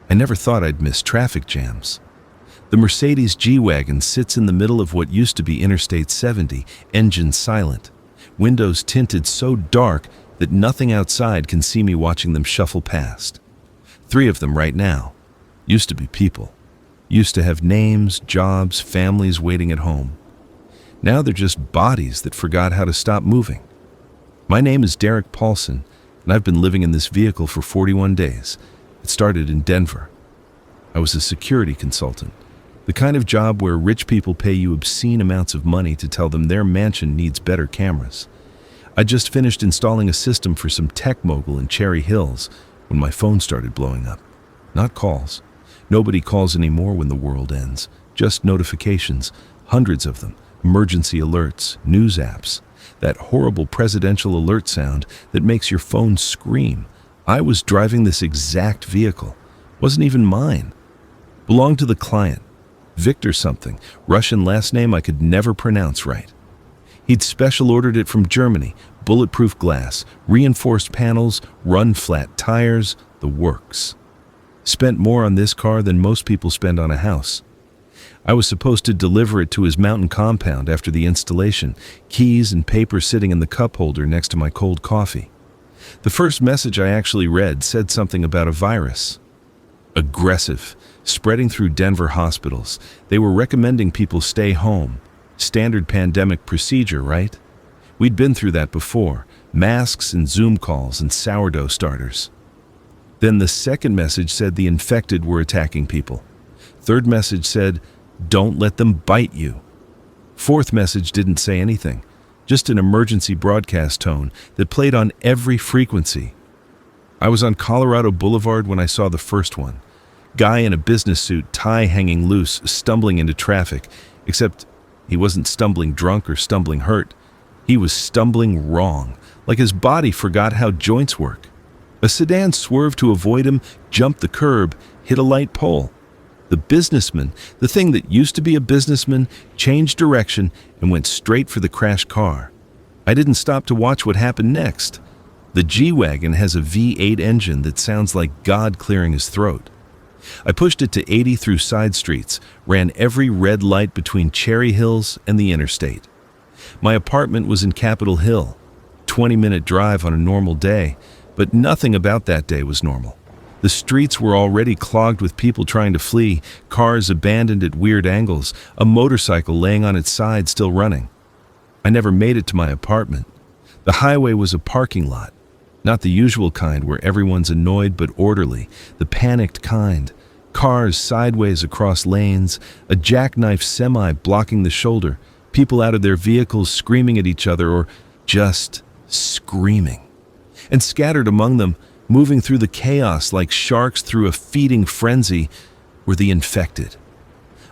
I never thought I'd miss traffic jams. The Mercedes G-Wagon sits in the middle of what used to be Interstate 70, engine silent, windows tinted so dark that nothing outside can see me watching them shuffle past. 3 of them right now. Used to be people. Used to have names, jobs, families waiting at home. Now they're just bodies that forgot how to stop moving. My name is Paulson, and I've been living in this vehicle for 41 days. It started in Denver. I was a security consultant, the kind of job where rich people pay you obscene amounts of money to tell them their mansion needs better cameras. I just finished installing a system for some tech mogul in Cherry Hills when my phone started blowing up. Not calls. Nobody calls anymore when the world ends. Just notifications, hundreds of them, emergency alerts, news apps, that horrible presidential alert sound that makes your phone scream. I was driving this exact vehicle. Wasn't even mine. Belonged to the client. Victor something, Russian last name I could never pronounce right. He'd special ordered it from Germany, bulletproof glass, reinforced panels, run-flat tires, the works. Spent more on this car than most people spend on a house. I was supposed to deliver it to his mountain compound after the installation, keys and paper sitting in the cup holder next to my cold coffee. The first message I actually read said something about a virus. Aggressive, spreading through Denver hospitals. They were recommending people stay home. Standard pandemic procedure, right? We'd been through that before. Masks and Zoom calls and sourdough starters. Then the second message said the infected were attacking people. Third message said, don't let them bite you. Fourth message didn't say anything, just an emergency broadcast tone that played on every frequency. I was on Colorado Boulevard when I saw the first one. Guy in a business suit, tie hanging loose, stumbling into traffic, except he wasn't stumbling drunk or stumbling hurt. He was stumbling wrong, like his body forgot how joints work. A sedan swerved to avoid him, jumped the curb, hit a light pole. The businessman, the thing that used to be a businessman, changed direction and went straight for the crashed car. I didn't stop to watch what happened next. The G-Wagon has a V8 engine that sounds like God clearing his throat. I pushed it to 80 through side streets, ran every red light between Cherry Hills and the interstate. My apartment was in Capitol Hill, 20-minute drive on a normal day, but nothing about that day was normal. The streets were already clogged with people trying to flee, cars abandoned at weird angles, a motorcycle laying on its side still running. I never made it to my apartment. The highway was a parking lot. Not the usual kind where everyone's annoyed but orderly, the panicked kind. Cars sideways across lanes, a jackknife semi blocking the shoulder, people out of their vehicles screaming at each other or just screaming. And scattered among them, moving through the chaos like sharks through a feeding frenzy, were the infected.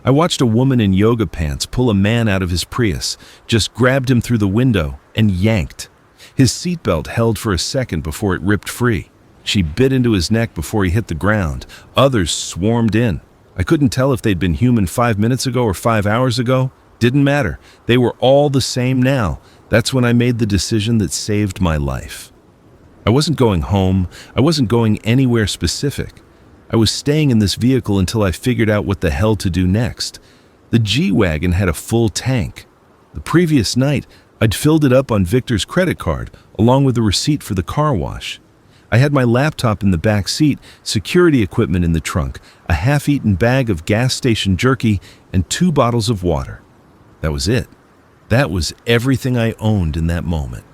I watched a woman in yoga pants pull a man out of his Prius, just grabbed him through the window and yanked. His seatbelt held for a second before it ripped free. She bit into his neck before he hit the ground. Others swarmed in. I couldn't tell if they'd been human 5 minutes ago or 5 hours ago. Didn't matter. They were all the same now. That's when I made the decision that saved my life. I wasn't going home. I wasn't going anywhere specific. I was staying in this vehicle until I figured out what the hell to do next. The G-Wagon had a full tank. The previous night, I'd filled it up on Victor's credit card, along with a receipt for the car wash. I had my laptop in the back seat, security equipment in the trunk, a half-eaten bag of gas station jerky, and 2 bottles of water. That was it. That was everything I owned in that moment.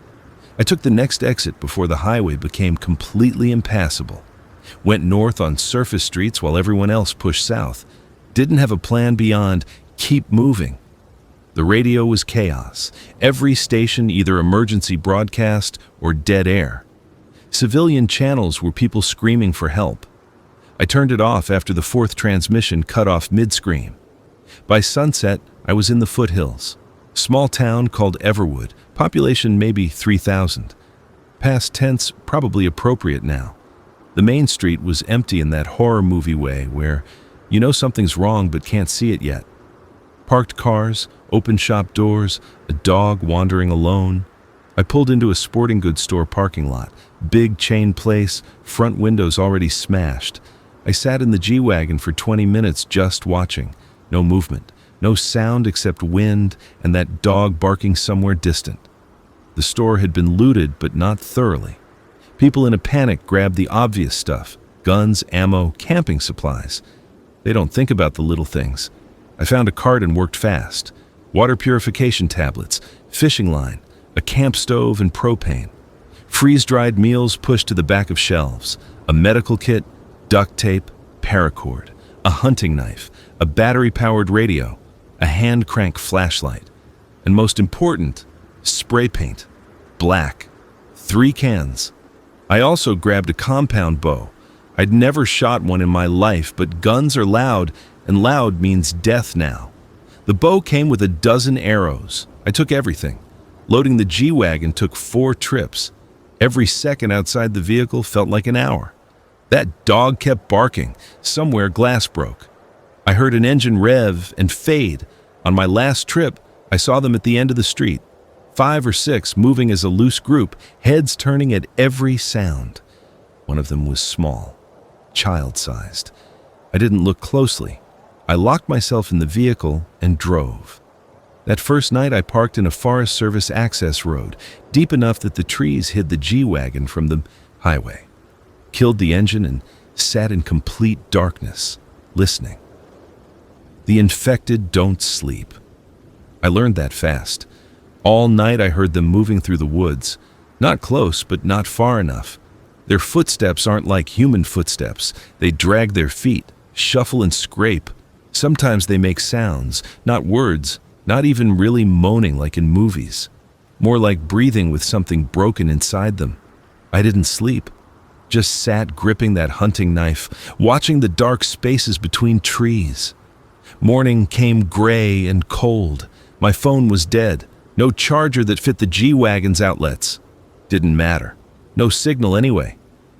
I took the next exit before the highway became completely impassable. Went north on surface streets while everyone else pushed south. Didn't have a plan beyond keep moving. The radio was chaos. Every station either emergency broadcast or dead air. Civilian channels were people screaming for help. I turned it off after the 4th transmission cut off mid-scream. By sunset, I was in the foothills. Small town called Everwood, population maybe 3,000. Past tense probably appropriate now. The main street was empty in that horror movie way where you know something's wrong but can't see it yet. Parked cars, open shop doors, a dog wandering alone. I pulled into a sporting goods store parking lot. Big chain place, front windows already smashed. I sat in the G-Wagon for 20 minutes just watching. No movement, no sound except wind and that dog barking somewhere distant. The store had been looted, but not thoroughly. People in a panic grabbed the obvious stuff: guns, ammo, camping supplies. They don't think about the little things. I found a cart and worked fast. Water purification tablets, fishing line, a camp stove and propane. Freeze-dried meals pushed to the back of shelves. A medical kit, duct tape, paracord, a hunting knife, a battery-powered radio, a hand-crank flashlight, and most important, spray paint, black, 3 cans. I also grabbed a compound bow. I'd never shot one in my life, but guns are loud, and loud means death now. The bow came with a dozen arrows. I took everything. Loading the G-Wagon took 4 trips. Every second outside the vehicle felt like an hour. That dog kept barking. Somewhere glass broke. I heard an engine rev and fade. On my last trip, I saw them at the end of the street. 5 or 6 moving as a loose group, heads turning at every sound. One of them was small, child-sized. I didn't look closely. I locked myself in the vehicle and drove. That first night I parked in a Forest Service access road, deep enough that the trees hid the G-Wagon from the highway. Killed the engine and sat in complete darkness, listening. The infected don't sleep. I learned that fast. All night I heard them moving through the woods. Not close, but not far enough. Their footsteps aren't like human footsteps. They drag their feet, shuffle and scrape. Sometimes they make sounds, not words, not even really moaning like in movies. More like breathing with something broken inside them. I didn't sleep. Just sat gripping that hunting knife, watching the dark spaces between trees. Morning came gray and cold. My phone was dead. No charger that fit the G-Wagon's outlets. Didn't matter. No signal anyway.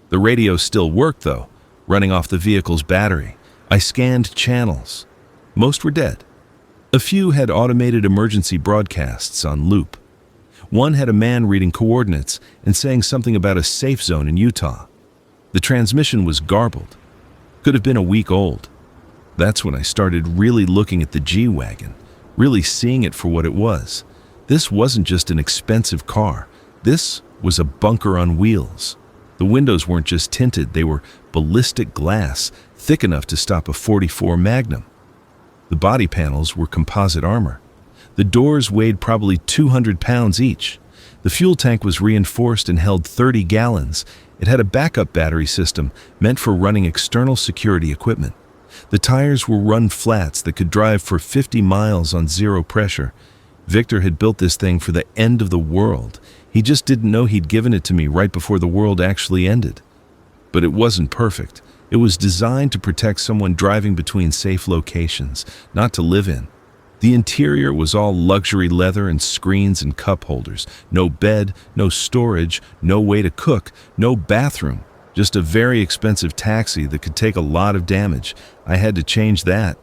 The radio still worked though, running off the vehicle's battery. I scanned channels. Most were dead. A few had automated emergency broadcasts on loop. One had a man reading coordinates and saying something about a safe zone in Utah. The transmission was garbled. Could have been a week old. That's when I started really looking at the G-Wagon, really seeing it for what it was. This wasn't just an expensive car. This was a bunker on wheels. The windows weren't just tinted, they were ballistic glass, thick enough to stop a .44 Magnum. The body panels were composite armor. The doors weighed probably 200 pounds each. The fuel tank was reinforced and held 30 gallons. It had a backup battery system meant for running external security equipment. The tires were run flats that could drive for 50 miles on zero pressure. Victor had built this thing for the end of the world. He just didn't know he'd given it to me right before the world actually ended. But it wasn't perfect. It was designed to protect someone driving between safe locations, not to live in. The interior was all luxury leather and screens and cup holders. No bed, no storage, no way to cook, no bathroom. Just a very expensive taxi that could take a lot of damage. I had to change that.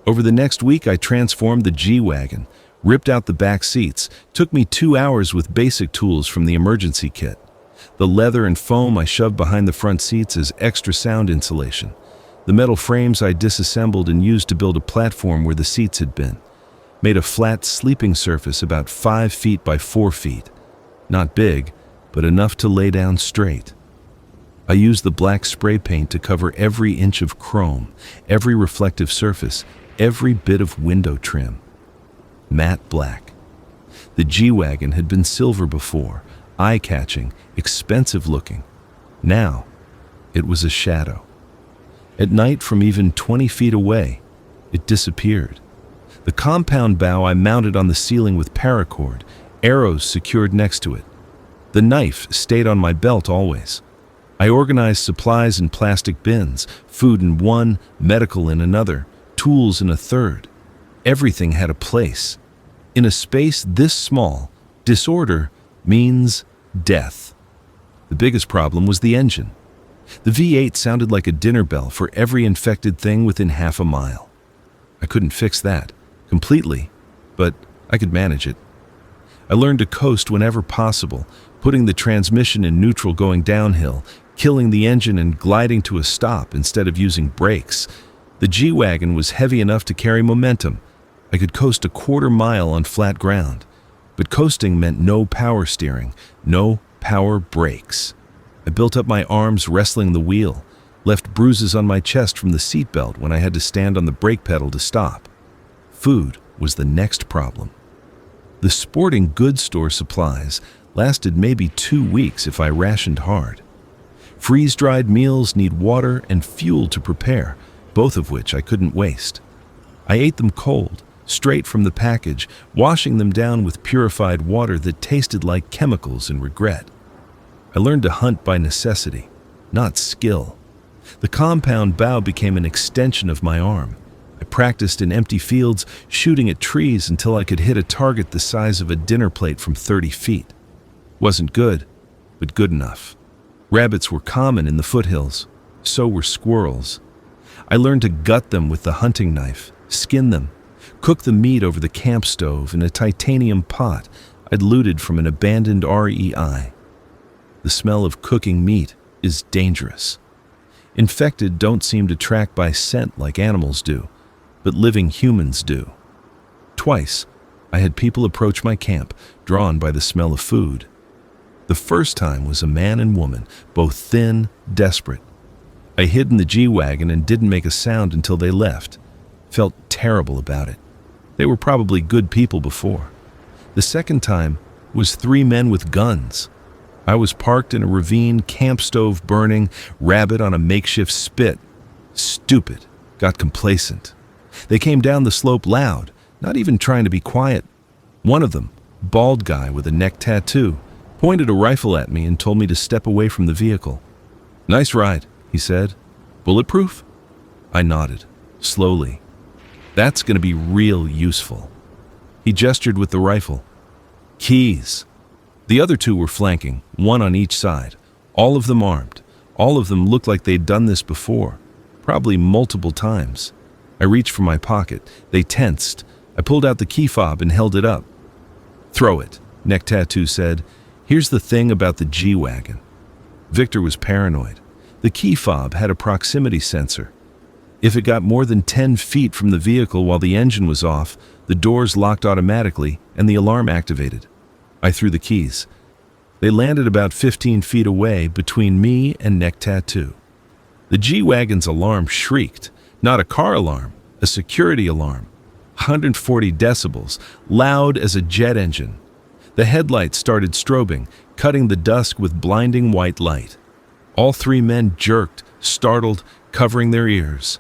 Over the next week, I transformed the G-Wagon, ripped out the back seats. Took me 2 hours with basic tools from the emergency kit. The leather and foam I shoved behind the front seats as extra sound insulation. The metal frames I disassembled and used to build a platform where the seats had been. Made a flat sleeping surface about 5 feet by 4 feet. Not big, but enough to lay down straight. I used the black spray paint to cover every inch of chrome, every reflective surface, every bit of window trim. Matte black. The G-Wagon had been silver before, eye-catching, expensive-looking. Now, it was a shadow. At night, from even 20 feet away, it disappeared. The compound bow I mounted on the ceiling with paracord, arrows secured next to it. The knife stayed on my belt always. I organized supplies in plastic bins, food in one, medical in another, tools in a third. Everything had a place. In a space this small, disorder means death. The biggest problem was the engine. The V8 sounded like a dinner bell for every infected thing within half a mile. I couldn't fix that completely, but I could manage it. I learned to coast whenever possible, putting the transmission in neutral going downhill, killing the engine and gliding to a stop instead of using brakes. The G-Wagon was heavy enough to carry momentum. I could coast a quarter-mile on flat ground. But coasting meant no power steering, no power brakes. I built up my arms wrestling the wheel, left bruises on my chest from the seatbelt when I had to stand on the brake pedal to stop. Food was the next problem. The sporting goods store supplies lasted maybe 2 weeks if I rationed hard. Freeze-dried meals need water and fuel to prepare, both of which I couldn't waste. I ate them cold, straight from the package, washing them down with purified water that tasted like chemicals and regret. I learned to hunt by necessity, not skill. The compound bow became an extension of my arm. I practiced in empty fields, shooting at trees until I could hit a target the size of a dinner plate from 30 feet. Wasn't good, but good enough. Rabbits were common in the foothills. So were squirrels. I learned to gut them with the hunting knife, skin them, cook the meat over the camp stove in a titanium pot I'd looted from an abandoned REI. The smell of cooking meat is dangerous. Infected don't seem to track by scent like animals do, but living humans do. Twice, I had people approach my camp, drawn by the smell of food. The first time was a man and woman, both thin, desperate. I hid in the G-Wagon and didn't make a sound until they left. Felt terrible about it. They were probably good people before. The second time was 3 men with guns. I was parked in a ravine, camp stove burning, rabbit on a makeshift spit. Stupid. Got complacent. They came down the slope loud, not even trying to be quiet. One of them, bald guy with a neck tattoo, pointed a rifle at me and told me to step away from the vehicle. "Nice ride," he said. "Bulletproof?" I nodded, slowly. "That's going to be real useful." He gestured with the rifle. "Keys." The other 2 were flanking, 1 on each side, all of them armed. All of them looked like they'd done this before, probably multiple times. I reached for my pocket. They tensed. I pulled out the key fob and held it up. "Throw it," Neck Tattoo said. "Here's the thing about the G-Wagon." Victor was paranoid. The key fob had a proximity sensor. If it got more than 10 feet from the vehicle while the engine was off, the doors locked automatically and the alarm activated. I threw the keys. They landed about 15 feet away between me and Neck Tattoo. The G-Wagon's alarm shrieked. Not a car alarm, a security alarm. 140 decibels, loud as a jet engine. The headlights started strobing, cutting the dusk with blinding white light. All 3 men jerked, startled, covering their ears.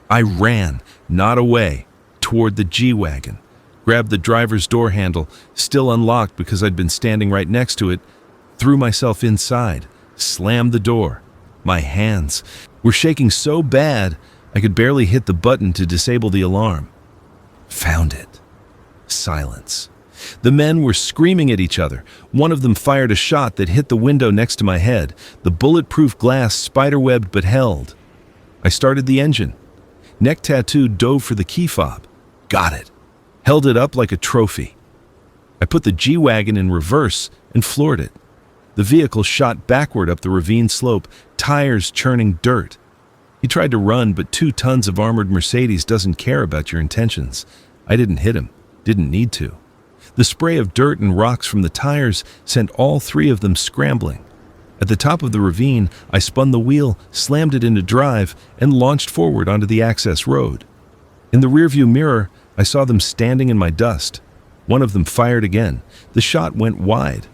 I ran, not away, toward the G-Wagon, grabbed the driver's door handle, still unlocked because I'd been standing right next to it, threw myself inside, slammed the door. My hands were shaking so bad I could barely hit the button to disable the alarm. Found it. Silence. The men were screaming at each other. One of them fired a shot that hit the window next to my head. The bulletproof glass spiderwebbed but held. I started the engine. Neck Tattoo dove for the key fob. Got it. Held it up like a trophy. I put the G-Wagon in reverse and floored it. The vehicle shot backward up the ravine slope, tires churning dirt. He tried to run, but 2 tons of armored Mercedes doesn't care about your intentions. I didn't hit him. Didn't need to. The spray of dirt and rocks from the tires sent all 3 of them scrambling. At the top of the ravine, I spun the wheel, slammed it into drive, and launched forward onto the access road. In the rearview mirror, I saw them standing in my dust. One of them fired again. The shot went wide.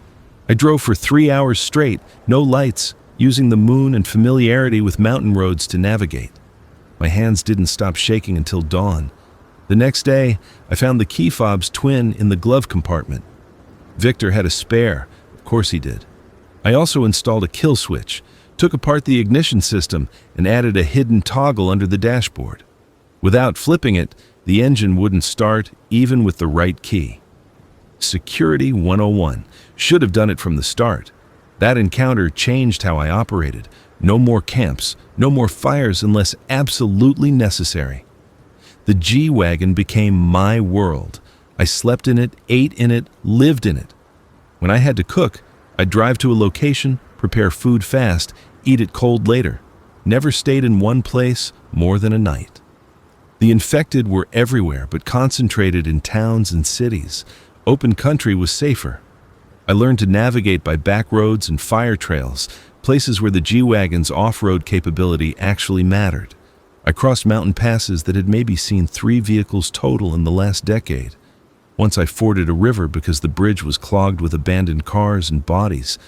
I drove for 3 hours straight, no lights, using the moon and familiarity with mountain roads to navigate. My hands didn't stop shaking until dawn. The next day, I found the key fob's twin in the glove compartment. Victor had a spare. Of course he did. I also installed a kill switch, took apart the ignition system, and added a hidden toggle under the dashboard. Without flipping it, the engine wouldn't start even with the right key. Security 101. Should have done it from the start. That encounter changed how I operated. No more camps, no more fires unless absolutely necessary. The G-Wagon became my world. I slept in it, ate in it, lived in it. When I had to cook, I'd drive to a location, prepare food fast, eat it cold later. Never stayed in one place more than a night. The infected were everywhere, but concentrated in towns and cities. Open country was safer. I learned to navigate by back roads and fire trails, places where the G-Wagon's off-road capability actually mattered. I crossed mountain passes that had maybe seen 3 vehicles total in the last decade. Once I forded a river because the bridge was clogged with abandoned cars and bodies.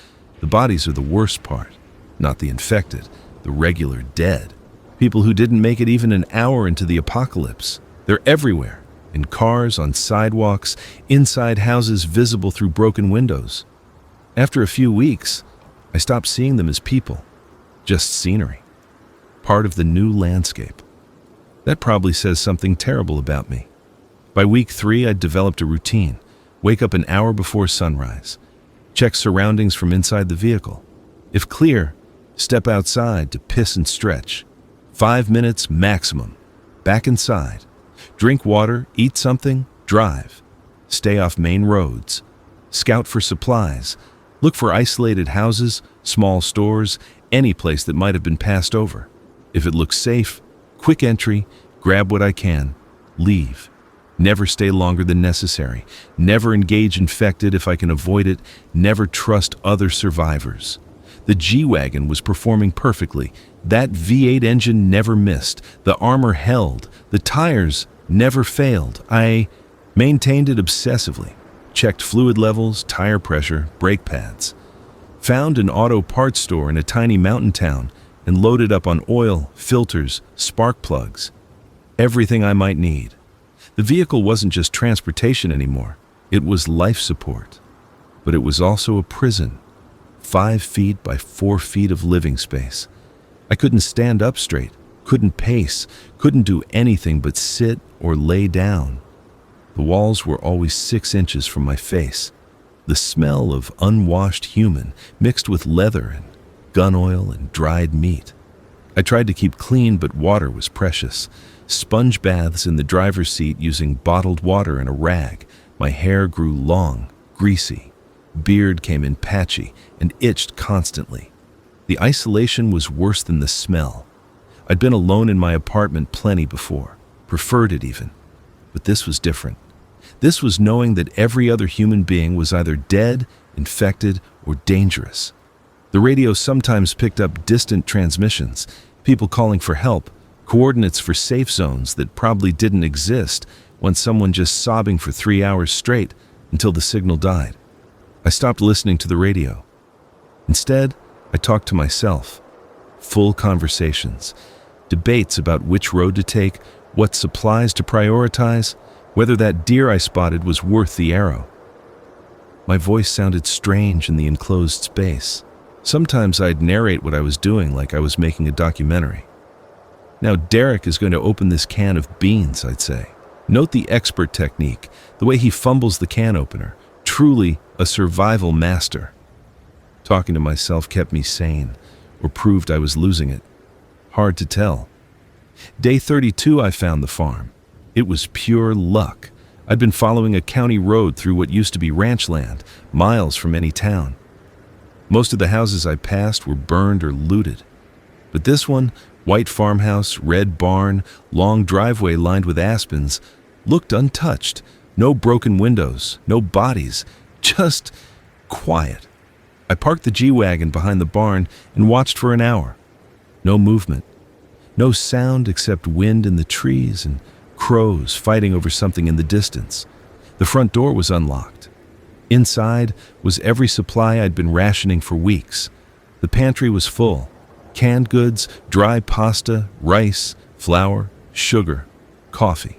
The bodies are the worst part, not the infected, the regular dead. People who didn't make it even an hour into the apocalypse. They're everywhere, in cars, on sidewalks, inside houses visible through broken windows. After a few weeks, I stopped seeing them as people, just scenery, part of the new landscape. That probably says something terrible about me. By week 3, I'd developed a routine. Wake up an hour before sunrise. Check surroundings from inside the vehicle. If clear, step outside to piss and stretch. 5 minutes maximum. Back inside. Drink water, eat something, drive. Stay off main roads. Scout for supplies. Look for isolated houses, small stores, any place that might have been passed over. If it looks safe, quick entry, grab what I can, leave. Never stay longer than necessary. Never engage infected if I can avoid it. Never trust other survivors. The G-Wagon was performing perfectly. That V8 engine never missed. The armor held. The tires never failed. I maintained it obsessively. Checked fluid levels, tire pressure, brake pads. Found an auto parts store in a tiny mountain town and loaded up on oil, filters, spark plugs. Everything I might need. The vehicle wasn't just transportation anymore. It was life support. But it was also a prison. 5 feet by 4 feet of living space. I couldn't stand up straight, couldn't pace, couldn't do anything but sit or lay down. The walls were always 6 inches from my face. The smell of unwashed human mixed with leather and gun oil and dried meat. I tried to keep clean, but water was precious. Sponge baths in the driver's seat using bottled water and a rag. My hair grew long, greasy. Beard came in patchy and itched constantly. The isolation was worse than the smell. I'd been alone in my apartment plenty before, preferred it even. But this was different. This was knowing that every other human being was either dead, infected, or dangerous. The radio sometimes picked up distant transmissions, people calling for help, coordinates for safe zones that probably didn't exist, when someone just sobbing for 3 hours straight until the signal died. I stopped listening to the radio. Instead, I talked to myself. Full conversations, debates about which road to take, what supplies to prioritize, whether that deer I spotted was worth the arrow. My voice sounded strange in the enclosed space. Sometimes I'd narrate what I was doing like I was making a documentary. Now Derek is going to open this can of beans, I'd say. Note the expert technique, the way he fumbles the can opener. Truly a survival master. Talking to myself kept me sane, or proved I was losing it. Hard to tell. Day 32, I found the farm. It was pure luck. I'd been following a county road through what used to be ranch land, miles from any town. Most of the houses I passed were burned or looted. But this one, white farmhouse, red barn, long driveway lined with aspens, looked untouched. No broken windows, no bodies, just quiet. I parked the G-Wagon behind the barn and watched for an hour. No movement. No sound except wind in the trees and crows fighting over something in the distance. The front door was unlocked. Inside was every supply I'd been rationing for weeks. The pantry was full. Canned goods, dry pasta, rice, flour, sugar, coffee.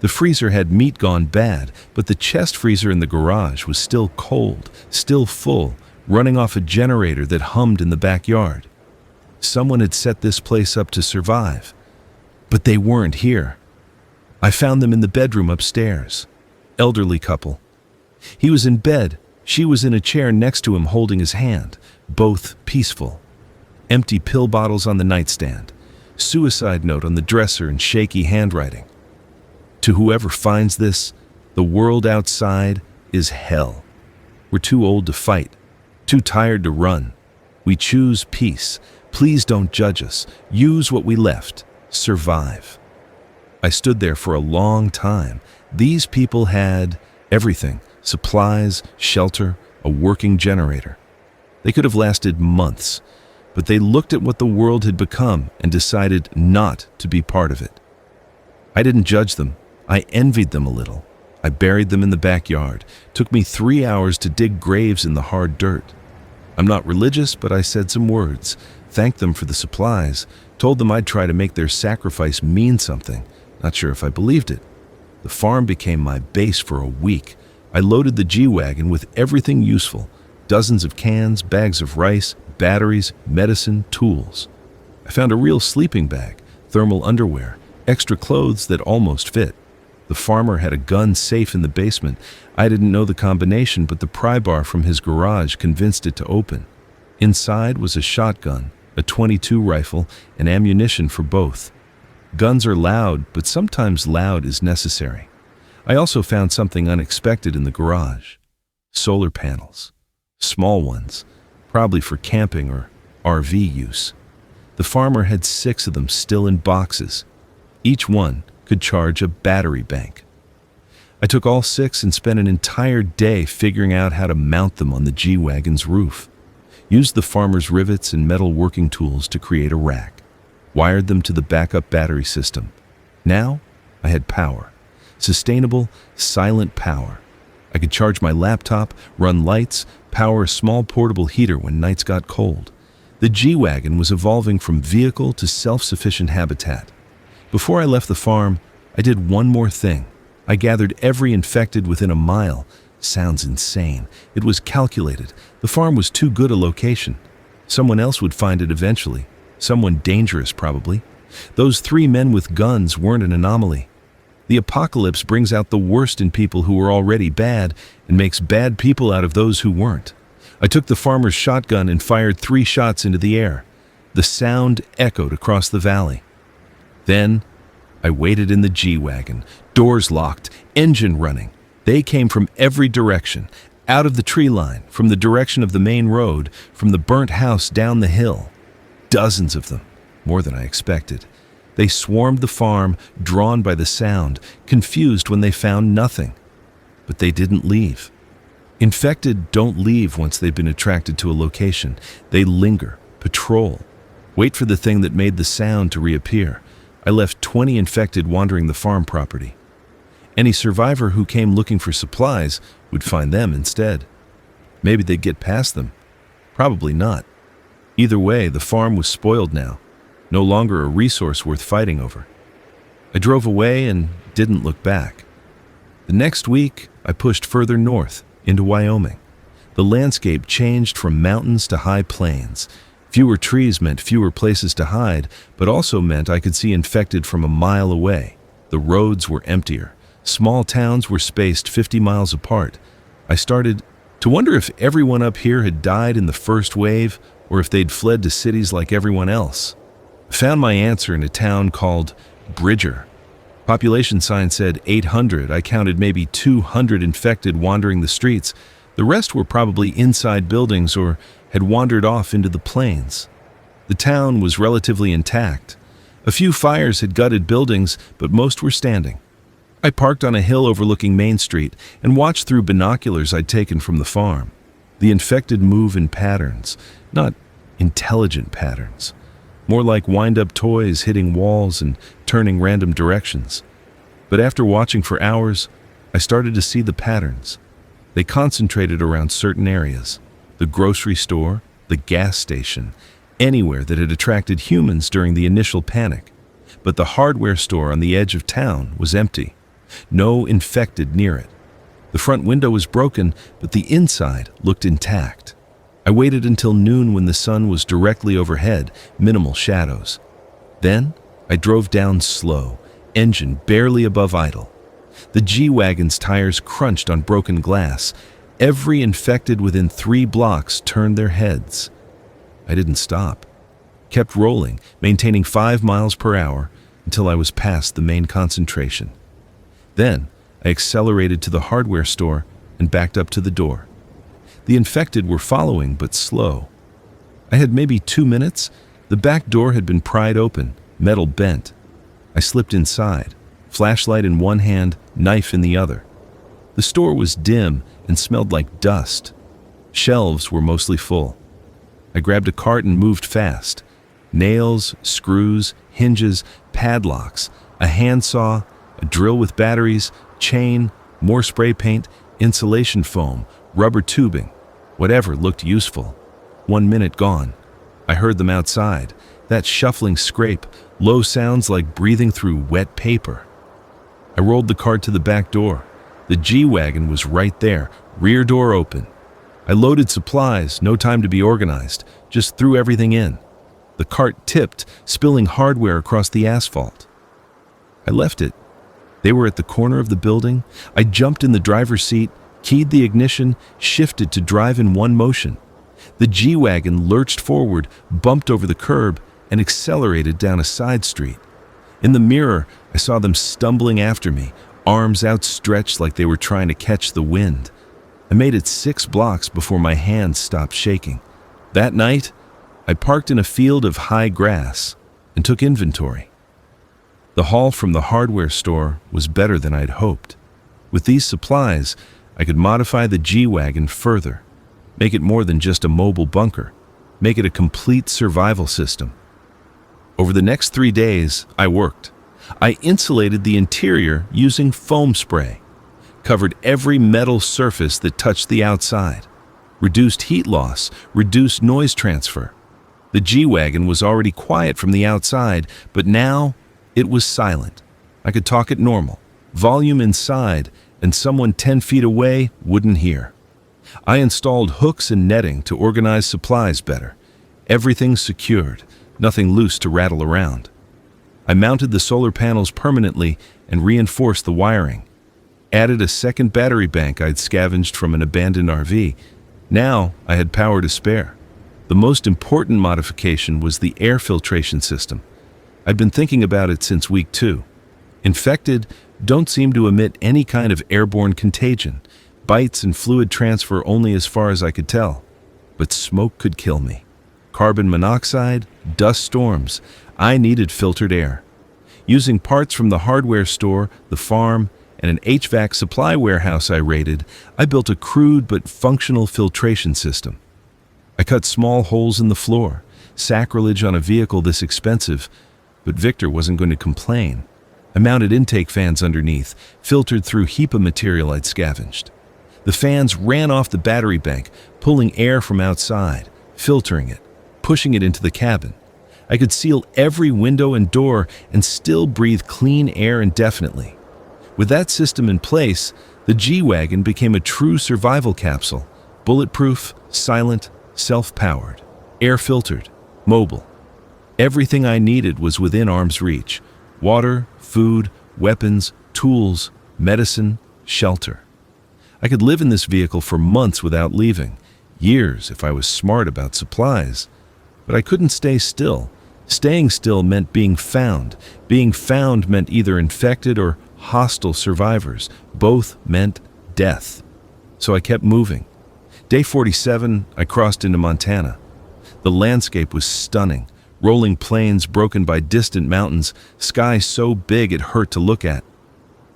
The freezer had meat gone bad, but the chest freezer in the garage was still cold, still full, running off a generator that hummed in the backyard. Someone had set this place up to survive. But they weren't here. I found them in the bedroom upstairs. Elderly couple. He was in bed. She was in a chair next to him holding his hand. Both peaceful. Empty pill bottles on the nightstand. Suicide note on the dresser in shaky handwriting. To whoever finds this, the world outside is hell. We're too old to fight. Too tired to run. We choose peace. Please don't judge us. Use what we left. Survive. I stood there for a long time. These people had everything: supplies, shelter, a working generator. They could have lasted months, but they looked at what the world had become and decided not to be part of it. I didn't judge them. I envied them a little. I buried them in the backyard. Took me 3 hours to dig graves in the hard dirt. I'm not religious, but I said some words, thanked them for the supplies, told them I'd try to make their sacrifice mean something. Not sure if I believed it. The farm became my base for a week. I loaded the G-Wagon with everything useful: dozens of cans, bags of rice, batteries, medicine, tools. I found a real sleeping bag, thermal underwear, extra clothes that almost fit. The farmer had a gun safe in the basement. I didn't know the combination, but the pry bar from his garage convinced it to open. Inside was a shotgun, a .22 rifle, and ammunition for both. Guns are loud, but sometimes loud is necessary. I also found something unexpected in the garage: solar panels. Small ones, probably for camping or RV use. The farmer had 6 of them still in boxes. Each one could charge a battery bank. I took all 6 and spent an entire day figuring out how to mount them on the G-Wagon's roof. Used the farmer's rivets and metal working tools to create a rack. Wired them to the backup battery system. Now I had power. Sustainable, silent power. I could charge my laptop, run lights, power a small portable heater when nights got cold. The G-Wagon was evolving from vehicle to self-sufficient habitat. Before I left the farm, I did one more thing. I gathered every infected within a mile. Sounds insane. It was calculated. The farm was too good a location. Someone else would find it eventually. Someone dangerous, probably. Those 3 men with guns weren't an anomaly. The apocalypse brings out the worst in people who were already bad and makes bad people out of those who weren't. I took the farmer's shotgun and fired 3 shots into the air. The sound echoed across the valley. Then I waited in the G-Wagon, doors locked, engine running. They came from every direction: out of the tree line, from the direction of the main road, from the burnt house down the hill. Dozens of them, more than I expected. They swarmed the farm, drawn by the sound, confused when they found nothing. But they didn't leave. Infected don't leave once they've been attracted to a location. They linger, patrol, wait for the thing that made the sound to reappear. I left 20 infected wandering the farm property. Any survivor who came looking for supplies would find them instead. Maybe they'd get past them. Probably not. Either way, the farm was spoiled now, no longer a resource worth fighting over. I drove away and didn't look back. The next week, I pushed further north, into Wyoming. The landscape changed from mountains to high plains. Fewer trees meant fewer places to hide, but also meant I could see infected from a mile away. The roads were emptier. Small towns were spaced 50 miles apart. I started to wonder if everyone up here had died in the first wave, or if they'd fled to cities like everyone else. I found my answer in a town called Bridger. Population sign said 800. I counted maybe 200 infected wandering the streets. The rest were probably inside buildings or had wandered off into the plains. The town was relatively intact. A few fires had gutted buildings, but most were standing. I parked on a hill overlooking Main Street and watched through binoculars I'd taken from the farm. The infected move in patterns, not intelligent patterns. More like wind-up toys hitting walls and turning random directions. But after watching for hours, I started to see the patterns. They concentrated around certain areas: the grocery store, the gas station, anywhere that had attracted humans during the initial panic. But the hardware store on the edge of town was empty. No infected near it. The front window was broken, but the inside looked intact. I waited until noon when the sun was directly overhead, minimal shadows. Then I drove down slow, engine barely above idle. The G-Wagon's tires crunched on broken glass. Every infected within 3 blocks turned their heads. I didn't stop. Kept rolling, maintaining 5 miles per hour until I was past the main concentration. Then I accelerated to the hardware store and backed up to the door. The infected were following, but slow. I had maybe 2 minutes. The back door had been pried open, metal bent. I slipped inside, flashlight in one hand, knife in the other. The store was dim and smelled like dust. Shelves were mostly full. I grabbed a cart and moved fast. Nails, screws, hinges, padlocks, a handsaw, a drill with batteries, chain, more spray paint, insulation foam, rubber tubing, whatever looked useful. 1 minute gone. I heard them outside, that shuffling scrape, low sounds like breathing through wet paper. I rolled the cart to the back door. The G-Wagon was right there, rear door open. I loaded supplies, no time to be organized, just threw everything in. The cart tipped, spilling hardware across the asphalt. I left it. They were at the corner of the building. I jumped in the driver's seat, keyed the ignition, shifted to drive in one motion. The G-Wagon lurched forward, bumped over the curb, and accelerated down a side street. In the mirror, I saw them stumbling after me, arms outstretched like they were trying to catch the wind. I made it 6 blocks before my hands stopped shaking. That night, I parked in a field of high grass and took inventory. The haul from the hardware store was better than I'd hoped. With these supplies, I could modify the G-Wagon further, make it more than just a mobile bunker, make it a complete survival system. Over the next 3 days, I worked. I insulated the interior using foam spray, covered every metal surface that touched the outside, reduced heat loss, reduced noise transfer. The G-Wagon was already quiet from the outside, but now it was silent. I could talk it normal, volume inside, and someone 10 feet away wouldn't hear. I installed hooks and netting to organize supplies better. Everything secured, nothing loose to rattle around. I mounted the solar panels permanently and reinforced the wiring. Added a second battery bank I'd scavenged from an abandoned RV. Now I had power to spare. The most important modification was the air filtration system. I'd been thinking about it since week 2. Infected don't seem to emit any kind of airborne contagion. Bites and fluid transfer only as far as I could tell. But smoke could kill me. Carbon monoxide, dust storms. I needed filtered air. Using parts from the hardware store, the farm, and an HVAC supply warehouse I raided, I built a crude but functional filtration system. I cut small holes in the floor, sacrilege on a vehicle this expensive, but Victor wasn't going to complain. I mounted intake fans underneath, filtered through HEPA material I'd scavenged. The fans ran off the battery bank, pulling air from outside, filtering it, pushing it into the cabin. I could seal every window and door and still breathe clean air indefinitely. With that system in place, the G-Wagon became a true survival capsule, bulletproof, silent, self-powered, air-filtered, mobile. Everything I needed was within arm's reach: water, food, weapons, tools, medicine, shelter. I could live in this vehicle for months without leaving, years if I was smart about supplies. But I couldn't stay still. Staying still meant being found. Being found meant either infected or hostile survivors. Both meant death. So I kept moving. Day 47, I crossed into Montana. The landscape was stunning. Rolling plains broken by distant mountains, sky so big it hurt to look at.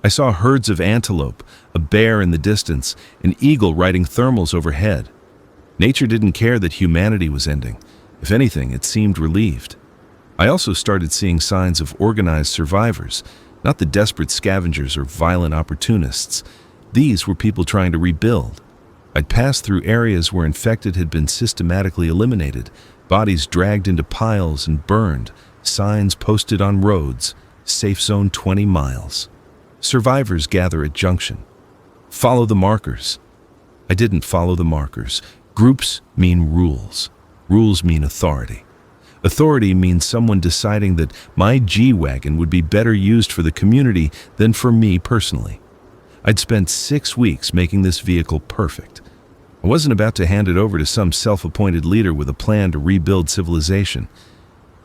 I saw herds of antelope, a bear in the distance, an eagle riding thermals overhead. Nature didn't care that humanity was ending. If anything, it seemed relieved. I also started seeing signs of organized survivors, not the desperate scavengers or violent opportunists. These were people trying to rebuild. I'd passed through areas where infected had been systematically eliminated, bodies dragged into piles and burned, signs posted on roads, safe zone 20 miles. Survivors gather at junction. Follow the markers. I didn't follow the markers. Groups mean rules. Rules mean authority. Authority means someone deciding that my G-Wagon would be better used for the community than for me personally. I'd spent 6 weeks making this vehicle perfect. I wasn't about to hand it over to some self-appointed leader with a plan to rebuild civilization.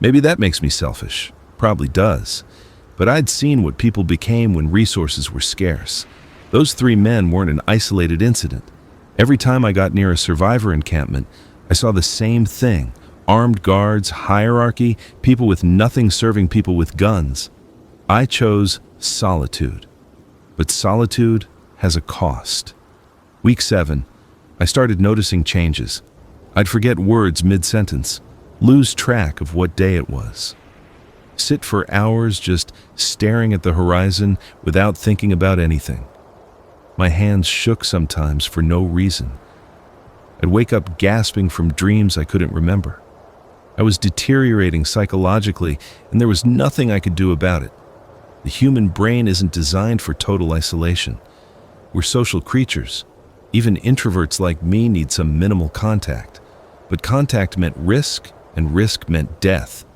Maybe that makes me selfish. Probably does. But I'd seen what people became when resources were scarce. Those 3 men weren't an isolated incident. Every time I got near a survivor encampment, I saw the same thing: Armed guards, hierarchy, people with nothing serving people with guns. I chose solitude. But solitude has a cost. Week 7, I started noticing changes. I'd forget words mid-sentence, lose track of what day it was. Sit for hours just staring at the horizon without thinking about anything. My hands shook sometimes for no reason. I'd wake up gasping from dreams I couldn't remember. I was deteriorating psychologically, and there was nothing I could do about it. The human brain isn't designed for total isolation. We're social creatures. Even introverts like me need some minimal contact. But contact meant risk, and risk meant death.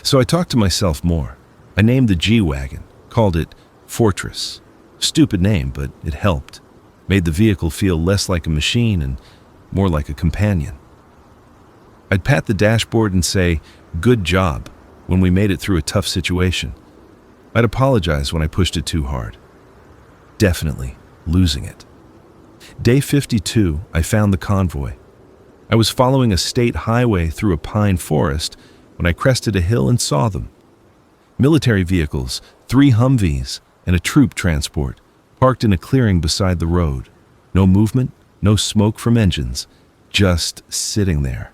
So I talked to myself more. I named the G-Wagon, called it Fortress. Stupid name, but it helped. Made the vehicle feel less like a machine and more like a companion. I'd pat the dashboard and say, "Good job," when we made it through a tough situation. I'd apologize when I pushed it too hard. Definitely losing it. Day 52, I found the convoy. I was following a state highway through a pine forest when I crested a hill and saw them. Military vehicles, 3 Humvees, and a troop transport, parked in a clearing beside the road. No movement, no smoke from engines, just sitting there.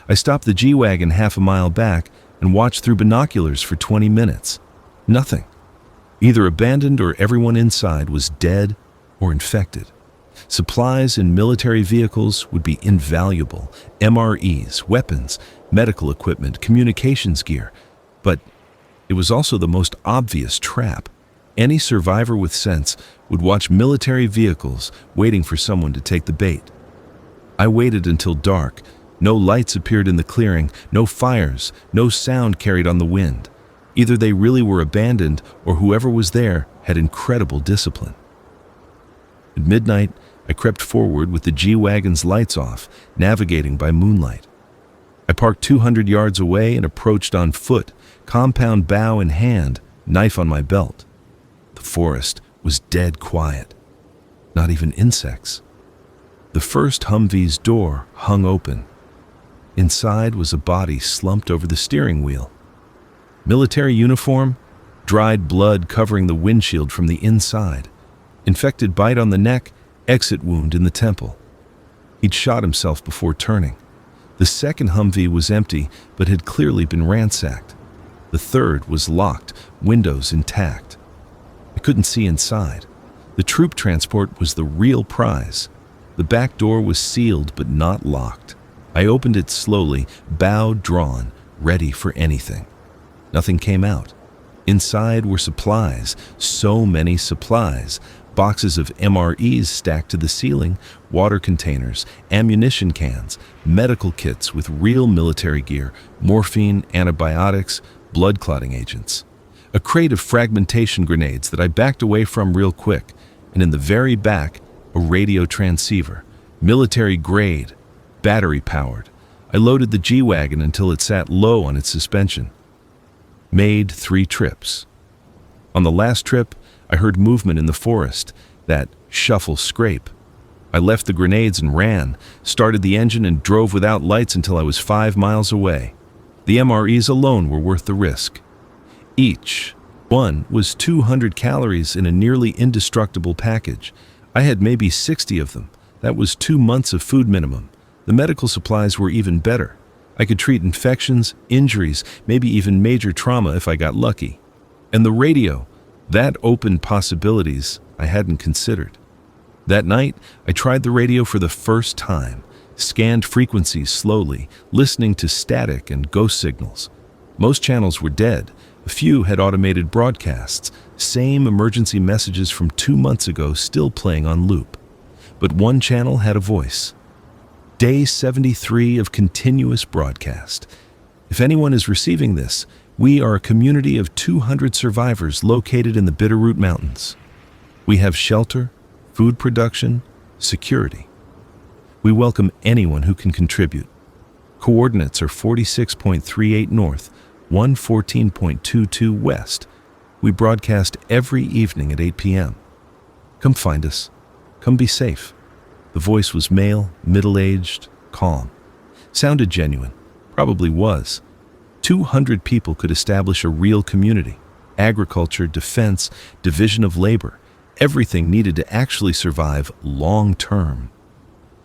I stopped the G-Wagon half a mile back and watched through binoculars for 20 minutes. Nothing. Either abandoned or everyone inside was dead or infected. Supplies in military vehicles would be invaluable. MREs, weapons, medical equipment, communications gear. But it was also the most obvious trap. Any survivor with sense would watch military vehicles waiting for someone to take the bait. I waited until dark. No lights appeared in the clearing, no fires, no sound carried on the wind. Either they really were abandoned or whoever was there had incredible discipline. At midnight, I crept forward with the G-Wagon's lights off, navigating by moonlight. I parked 200 yards away and approached on foot, compound bow in hand, knife on my belt. The forest was dead quiet. Not even insects. The first Humvee's door hung open. Inside was a body slumped over the steering wheel. Military uniform, dried blood covering the windshield from the inside. Infected bite on the neck, exit wound in the temple. He'd shot himself before turning. The second Humvee was empty, but had clearly been ransacked. The third was locked, windows intact. I couldn't see inside. The troop transport was the real prize. The back door was sealed but not locked. I opened it slowly, bow drawn, ready for anything. Nothing came out. Inside were supplies, so many supplies. Boxes of MREs stacked to the ceiling, water containers, ammunition cans, medical kits with real military gear, morphine, antibiotics, blood clotting agents. A crate of fragmentation grenades that I backed away from real quick, and in the very back, a radio transceiver, military grade, battery powered. I loaded the G-Wagon until it sat low on its suspension. Made 3 trips. On the last trip, I heard movement in the forest, that shuffle scrape. I left the grenades and ran, started the engine and drove without lights until I was 5 miles away. The MREs alone were worth the risk. Each one was 200 calories in a nearly indestructible package. I had maybe 60 of them. That was 2 months of food minimum. The medical supplies were even better. I could treat infections, injuries, maybe even major trauma if I got lucky. And the radio, that opened possibilities I hadn't considered. That night, I tried the radio for the first time, scanned frequencies slowly, listening to static and ghost signals. Most channels were dead. A few had automated broadcasts, same emergency messages from 2 months ago still playing on loop. But one channel had a voice. Day 73 of continuous broadcast. If anyone is receiving this, we are a community of 200 survivors located in the Bitterroot Mountains. We have shelter, food production, security. We welcome anyone who can contribute. Coordinates are 46.38 north, 114.22 west. We broadcast every evening at 8 p.m. Come find us. Come be safe. The voice was male, middle-aged, calm. Sounded genuine. Probably was. 200 people could establish a real community. Agriculture, defense, division of labor, everything needed to actually survive long term.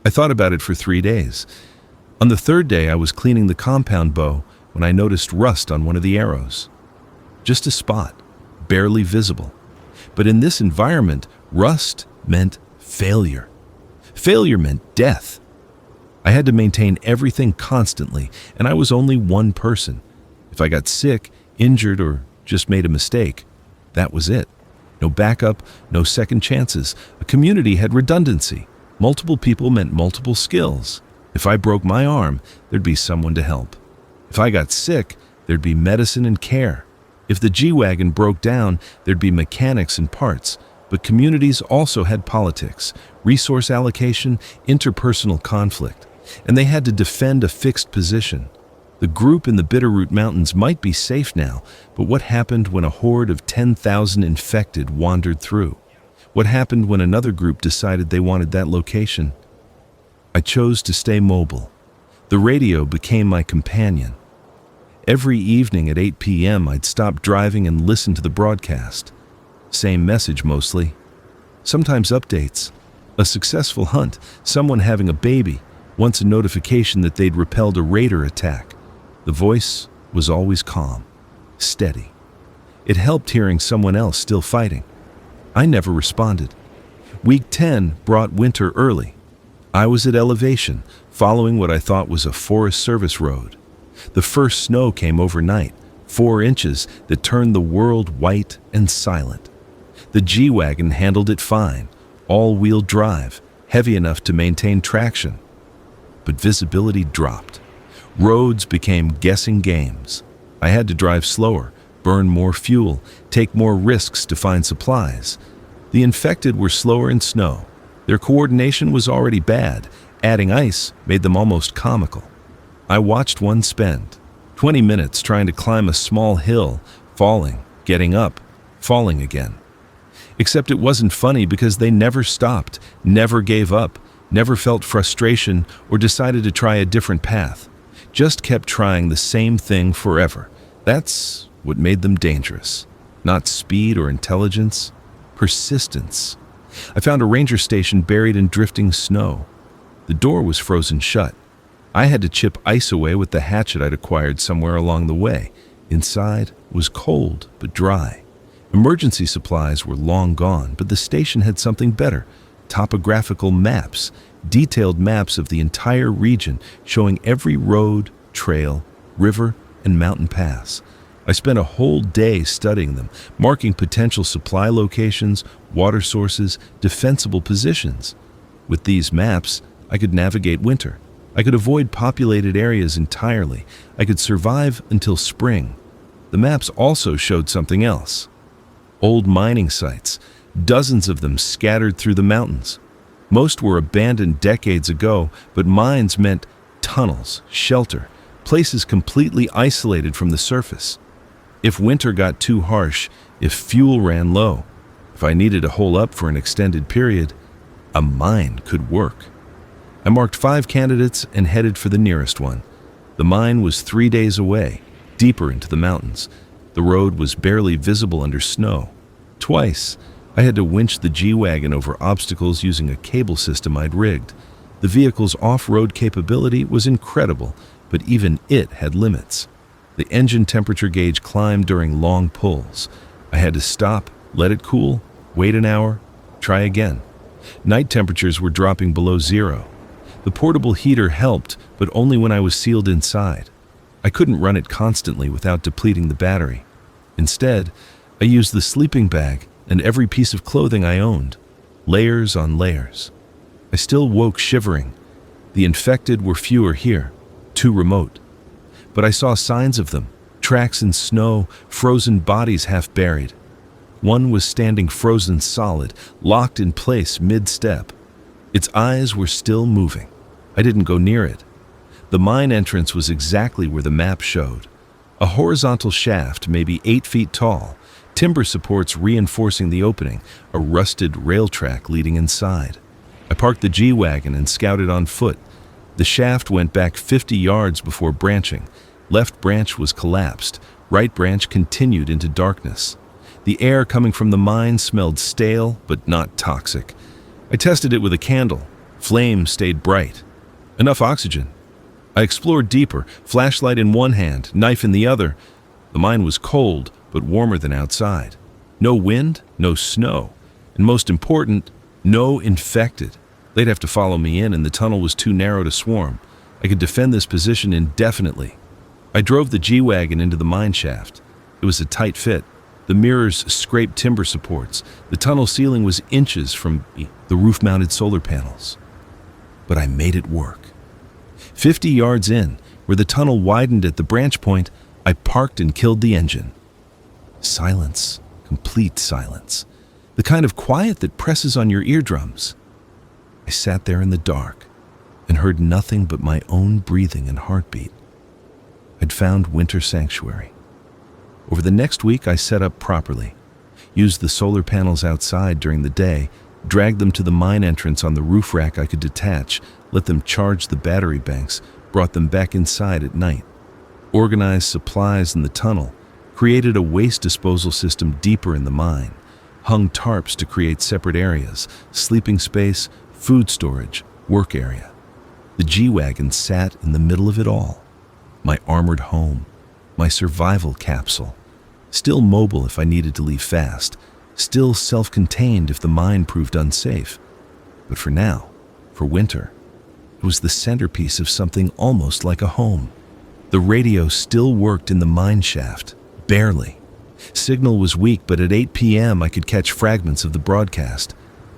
I thought about it for 3 days. On the third day, I was cleaning the compound bow when I noticed rust on one of the arrows. Just a spot, barely visible. But in this environment, rust meant failure. Failure meant death. I had to maintain everything constantly, and I was only one person. If I got sick, injured, or just made a mistake, that was it. No backup, no second chances. A community had redundancy. Multiple people meant multiple skills. If I broke my arm, there'd be someone to help. If I got sick, there'd be medicine and care. If the G-Wagon broke down, there'd be mechanics and parts. But communities also had politics, resource allocation, interpersonal conflict, and they had to defend a fixed position. The group in the Bitterroot Mountains might be safe now, but what happened when a horde of 10,000 infected wandered through? What happened when another group decided they wanted that location? I chose to stay mobile. The radio became my companion. Every evening at 8 p.m., I'd stop driving and listen to the broadcast. Same message mostly. Sometimes updates. A successful hunt, someone having a baby, once a notification that they'd repelled a raider attack. The voice was always calm, steady. It helped hearing someone else still fighting. I never responded. Week 10 brought winter early. I was at elevation, following what I thought was a Forest Service road. The first snow came overnight, 4 inches that turned the world white and silent. The G-Wagon handled it fine, all-wheel drive, heavy enough to maintain traction. But visibility dropped. Roads became guessing games. I had to drive slower, burn more fuel, take more risks to find supplies. The infected were slower in snow. Their coordination was already bad. Adding ice made them almost comical. I watched one spend 20 minutes trying to climb a small hill, falling, getting up, falling again. Except it wasn't funny because they never stopped, never gave up, never felt frustration or decided to try a different path. Just kept trying the same thing forever. That's what made them dangerous. Not speed or intelligence, persistence. I found a ranger station buried in drifting snow. The door was frozen shut. I had to chip ice away with the hatchet I'd acquired somewhere along the way. Inside was cold but dry. Emergency supplies were long gone, but the station had something better. Topographical maps, detailed maps of the entire region showing every road, trail, river, and mountain pass. I spent a whole day studying them, marking potential supply locations, water sources, defensible positions. With these maps, I could navigate winter. I could avoid populated areas entirely. I could survive until spring. The maps also showed something else. Old mining sites, dozens of them scattered through the mountains. Most were abandoned decades ago, but mines meant tunnels, shelter, places completely isolated from the surface. If winter got too harsh, if fuel ran low, if I needed to hole up for an extended period, a mine could work. I marked 5 candidates and headed for the nearest one. The mine was 3 days away, deeper into the mountains. The road was barely visible under snow. Twice, I had to winch the G-Wagon over obstacles using a cable system I'd rigged. The vehicle's off-road capability was incredible, but even it had limits. The engine temperature gauge climbed during long pulls. I had to stop, let it cool, wait an hour, try again. Night temperatures were dropping below 0. The portable heater helped, but only when I was sealed inside. I couldn't run it constantly without depleting the battery. Instead, I used the sleeping bag and every piece of clothing I owned, layers on layers. I still woke shivering. The infected were fewer here, too remote. But I saw signs of them, tracks in snow, frozen bodies half buried. One was standing frozen solid, locked in place mid-step. Its eyes were still moving. I didn't go near it. The mine entrance was exactly where the map showed. A horizontal shaft, maybe 8 feet tall, timber supports reinforcing the opening, a rusted rail track leading inside. I parked the G-Wagon and scouted on foot. The shaft went back 50 yards before branching. Left branch was collapsed. Right branch continued into darkness. The air coming from the mine smelled stale, but not toxic. I tested it with a candle. Flame stayed bright. Enough oxygen. I explored deeper, flashlight in one hand, knife in the other. The mine was cold, but warmer than outside. No wind, no snow, and most important, no infected. They'd have to follow me in, and the tunnel was too narrow to swarm. I could defend this position indefinitely. I drove the G-Wagon into the mine shaft. It was a tight fit. The mirrors scraped timber supports. The tunnel ceiling was inches from the roof-mounted solar panels. But I made it work. 50 yards in, where the tunnel widened at the branch point, I parked and killed the engine. Silence, complete silence. The kind of quiet that presses on your eardrums. I sat there in the dark and heard nothing but my own breathing and heartbeat. I'd found winter sanctuary. Over the next week, I set up properly, used the solar panels outside during the day, dragged them to the mine entrance on the roof rack I could detach, let them charge the battery banks, brought them back inside at night, organized supplies in the tunnel, created a waste disposal system deeper in the mine, hung tarps to create separate areas, sleeping space, food storage, work area. The G-Wagon sat in the middle of it all. My armored home, my survival capsule, still mobile if I needed to leave fast, still self-contained if the mine proved unsafe. But for now, for winter, it was the centerpiece of something almost like a home. The radio still worked in the mine shaft, barely. Signal was weak, but at 8 p.m. I could catch fragments of the broadcast.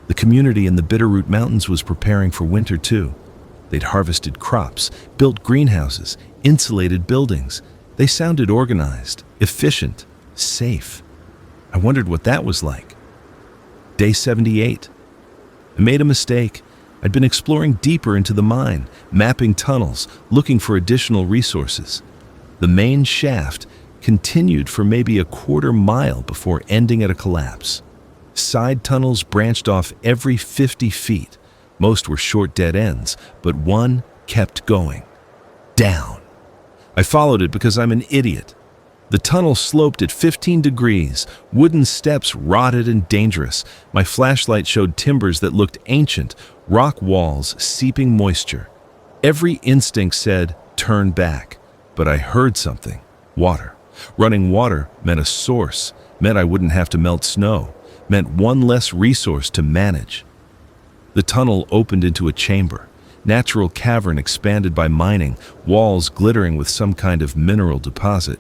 The community in the Bitterroot Mountains was preparing for winter too. They'd harvested crops, built greenhouses, insulated buildings. They sounded organized, efficient, safe. I wondered what that was like. Day 78. I made a mistake. I'd been exploring deeper into the mine, mapping tunnels, looking for additional resources. The main shaft continued for maybe a quarter mile before ending at a collapse. Side tunnels branched off every 50 feet. Most were short dead ends, but one kept going. Down. I followed it because I'm an idiot. The tunnel sloped at 15 degrees, wooden steps rotted and dangerous. My flashlight showed timbers that looked ancient, rock walls seeping moisture. Every instinct said, turn back. But I heard something. Water. Running water meant a source, meant I wouldn't have to melt snow, meant one less resource to manage. The tunnel opened into a chamber, natural cavern expanded by mining, walls glittering with some kind of mineral deposit.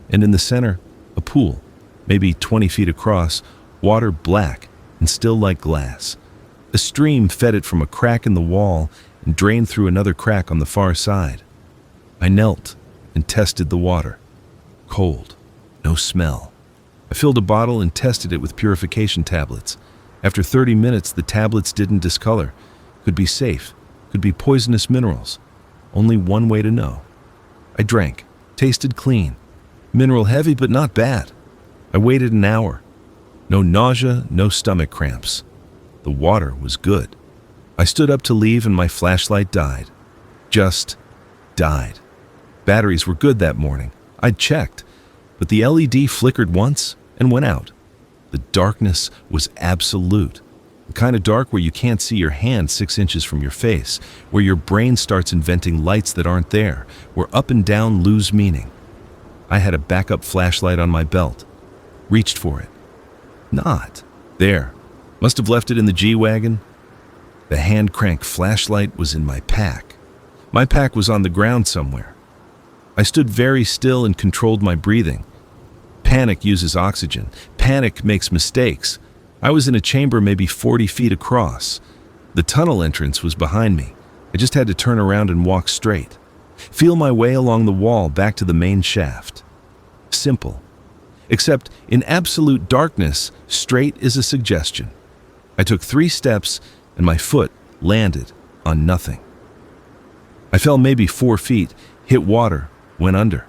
And in the center, a pool, maybe 20 feet across, water black and still like glass. A stream fed it from a crack in the wall and drained through another crack on the far side. I knelt and tested the water. Cold, no smell. I filled a bottle and tested it with purification tablets. After 30 minutes, the tablets didn't discolor. Could be safe, could be poisonous minerals. Only one way to know. I drank, tasted clean. Mineral heavy, but not bad. I waited an hour. No nausea, no stomach cramps. The water was good. I stood up to leave and my flashlight died. Just died. Batteries were good that morning. I'd checked, but the LED flickered once and went out. The darkness was absolute. The kind of dark where you can't see your hand 6 inches from your face, where your brain starts inventing lights that aren't there, where up and down lose meaning. I had a backup flashlight on my belt. Reached for it. Not. There. Must have left it in the G-Wagon. The hand crank flashlight was in my pack. My pack was on the ground somewhere. I stood very still and controlled my breathing. Panic uses oxygen. Panic makes mistakes. I was in a chamber maybe 40 feet across. The tunnel entrance was behind me. I just had to turn around and walk straight. Feel my way along the wall back to the main shaft. Simple. Except in absolute darkness, straight is a suggestion. I took 3 steps and my foot landed on nothing. I fell maybe 4 feet, hit water, went under.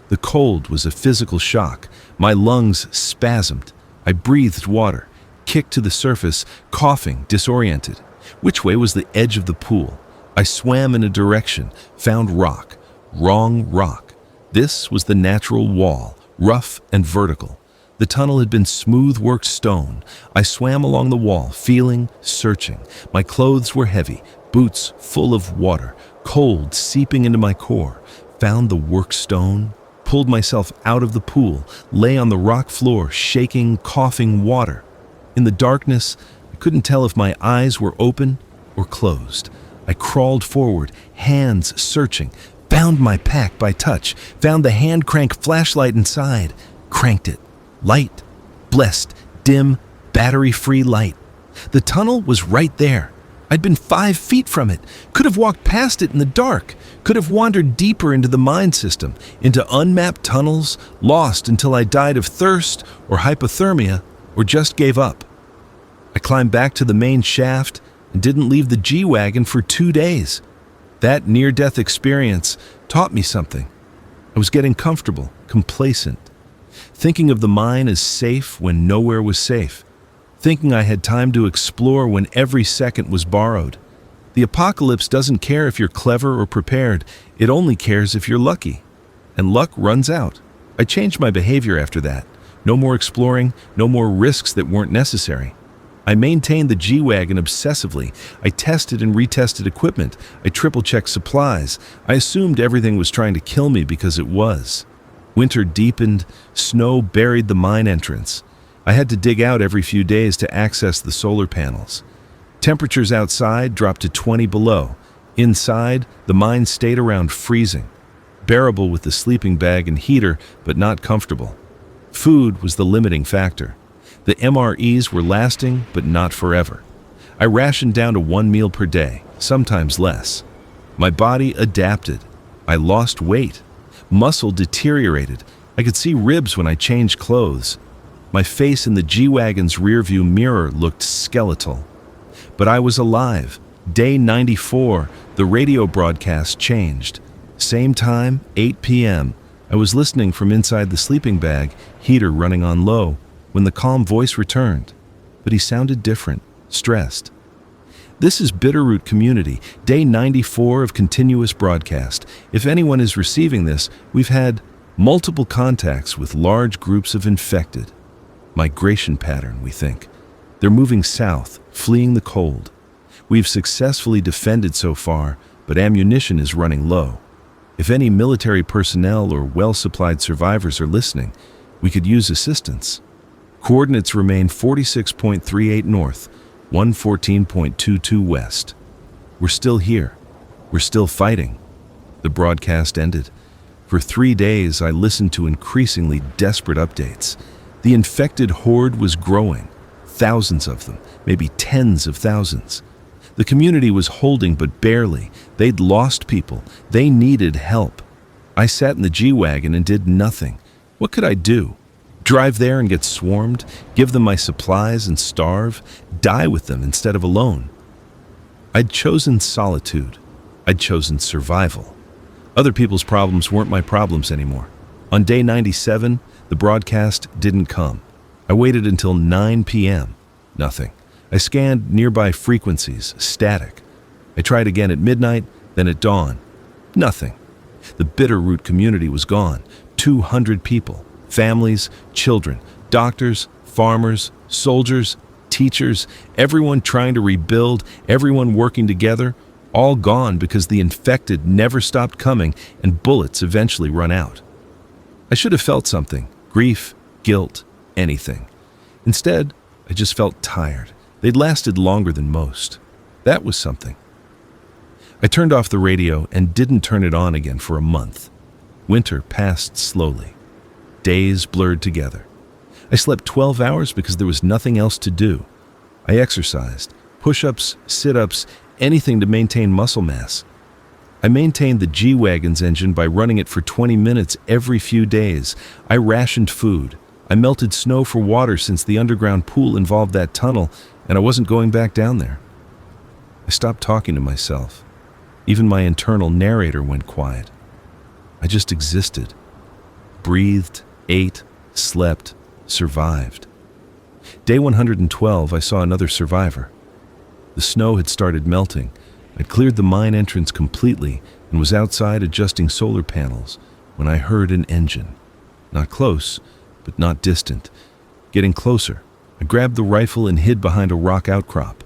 The cold was a physical shock. My lungs spasmed. I breathed water, kicked to the surface, coughing, disoriented. Which way was the edge of the pool? I swam in a direction, found rock. Wrong rock. This was the natural wall, rough and vertical. The tunnel had been smooth-worked stone. I swam along the wall, feeling, searching. My clothes were heavy, boots full of water, cold seeping into my core. Found the work stone, pulled myself out of the pool, lay on the rock floor, shaking, coughing water. In the darkness, I couldn't tell if my eyes were open or closed. I crawled forward, hands searching, found my pack by touch, found the hand crank flashlight inside, cranked it. Light, blessed, dim, battery-free light. The tunnel was right there. I'd been 5 feet from it, could have walked past it in the dark, could have wandered deeper into the mine system, into unmapped tunnels, lost until I died of thirst or hypothermia or just gave up. I climbed back to the main shaft and didn't leave the G-Wagon for 2 days. That near-death experience taught me something. I was getting comfortable, complacent, thinking of the mine as safe when nowhere was safe, thinking I had time to explore when every second was borrowed. The apocalypse doesn't care if you're clever or prepared, it only cares if you're lucky. And luck runs out. I changed my behavior after that. No more exploring, no more risks that weren't necessary. I maintained the G-Wagon obsessively. I tested and retested equipment. I triple-checked supplies. I assumed everything was trying to kill me because it was. Winter deepened, snow buried the mine entrance. I had to dig out every few days to access the solar panels. Temperatures outside dropped to 20 below. Inside, the mine stayed around freezing. Bearable with the sleeping bag and heater, but not comfortable. Food was the limiting factor. The MREs were lasting, but not forever. I rationed down to 1 meal per day, sometimes less. My body adapted. I lost weight. Muscle deteriorated. I could see ribs when I changed clothes. My face in the G-Wagon's rearview mirror looked skeletal. But I was alive. Day 94, the radio broadcast changed. Same time, 8 p.m. I was listening from inside the sleeping bag, heater running on low, when the calm voice returned. But he sounded different, stressed. This is Bitterroot Community, day 94 of continuous broadcast. If anyone is receiving this, we've had multiple contacts with large groups of infected. Migration pattern, we think. They're moving south, fleeing the cold. We've successfully defended so far, but ammunition is running low. If any military personnel or well-supplied survivors are listening, we could use assistance. Coordinates remain 46.38 north, 114.22 west. We're still here. We're still fighting. The broadcast ended. For 3 days, I listened to increasingly desperate updates. The infected horde was growing. Thousands of them, maybe tens of thousands. The community was holding, but barely. They'd lost people. They needed help. I sat in the G-Wagon and did nothing. What could I do? Drive there and get swarmed? Give them my supplies and starve? Die with them instead of alone? I'd chosen solitude. I'd chosen survival. Other people's problems weren't my problems anymore. On day 97, the broadcast didn't come. I waited until 9 p.m. Nothing. I scanned nearby frequencies, static. I tried again at midnight, then at dawn. Nothing. The Bitterroot community was gone. 200 people. Families, children, doctors, farmers, soldiers, teachers, everyone trying to rebuild, everyone working together, all gone because the infected never stopped coming and bullets eventually run out. I should have felt something, grief, guilt, anything. Instead, I just felt tired. They'd lasted longer than most. That was something. I turned off the radio and didn't turn it on again for a month. Winter passed slowly. Days blurred together. I slept 12 hours because there was nothing else to do. I exercised, push-ups, sit-ups, anything to maintain muscle mass. I maintained the G-Wagon's engine by running it for 20 minutes every few days. I rationed food. I melted snow for water since the underground pool involved that tunnel, and I wasn't going back down there. I stopped talking to myself. Even my internal narrator went quiet. I just existed. Breathed, ate, slept, survived. Day 112, I saw another survivor. The snow had started melting. I'd cleared the mine entrance completely and was outside adjusting solar panels when I heard an engine. Not close, but not distant. Getting closer, I grabbed the rifle and hid behind a rock outcrop.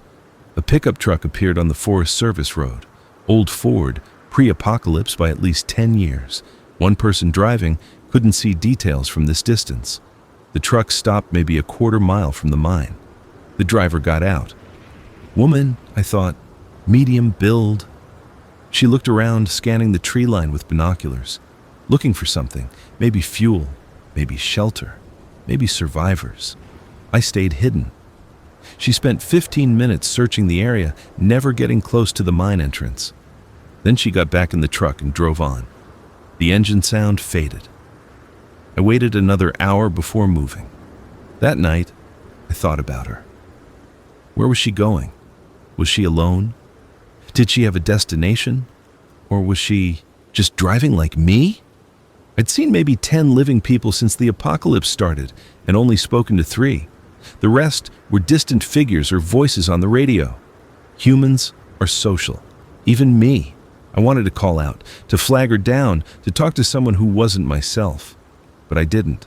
A pickup truck appeared on the Forest Service Road. Old Ford, pre-apocalypse by at least 10 years. One person driving couldn't see details from this distance. The truck stopped maybe a quarter mile from the mine. The driver got out. Woman, I thought, medium build. She looked around, scanning the tree line with binoculars, looking for something, maybe fuel, maybe shelter, maybe survivors. I stayed hidden. She spent 15 minutes searching the area, never getting close to the mine entrance. Then she got back in the truck and drove on. The engine sound faded. I waited another hour before moving. That night, I thought about her. Where was she going? Was she alone? Did she have a destination? Or was she just driving like me? I'd seen maybe 10 living people since the apocalypse started and only spoken to 3. The rest were distant figures or voices on the radio. Humans are social. Even me. I wanted to call out, to flag her down, to talk to someone who wasn't myself. But I didn't.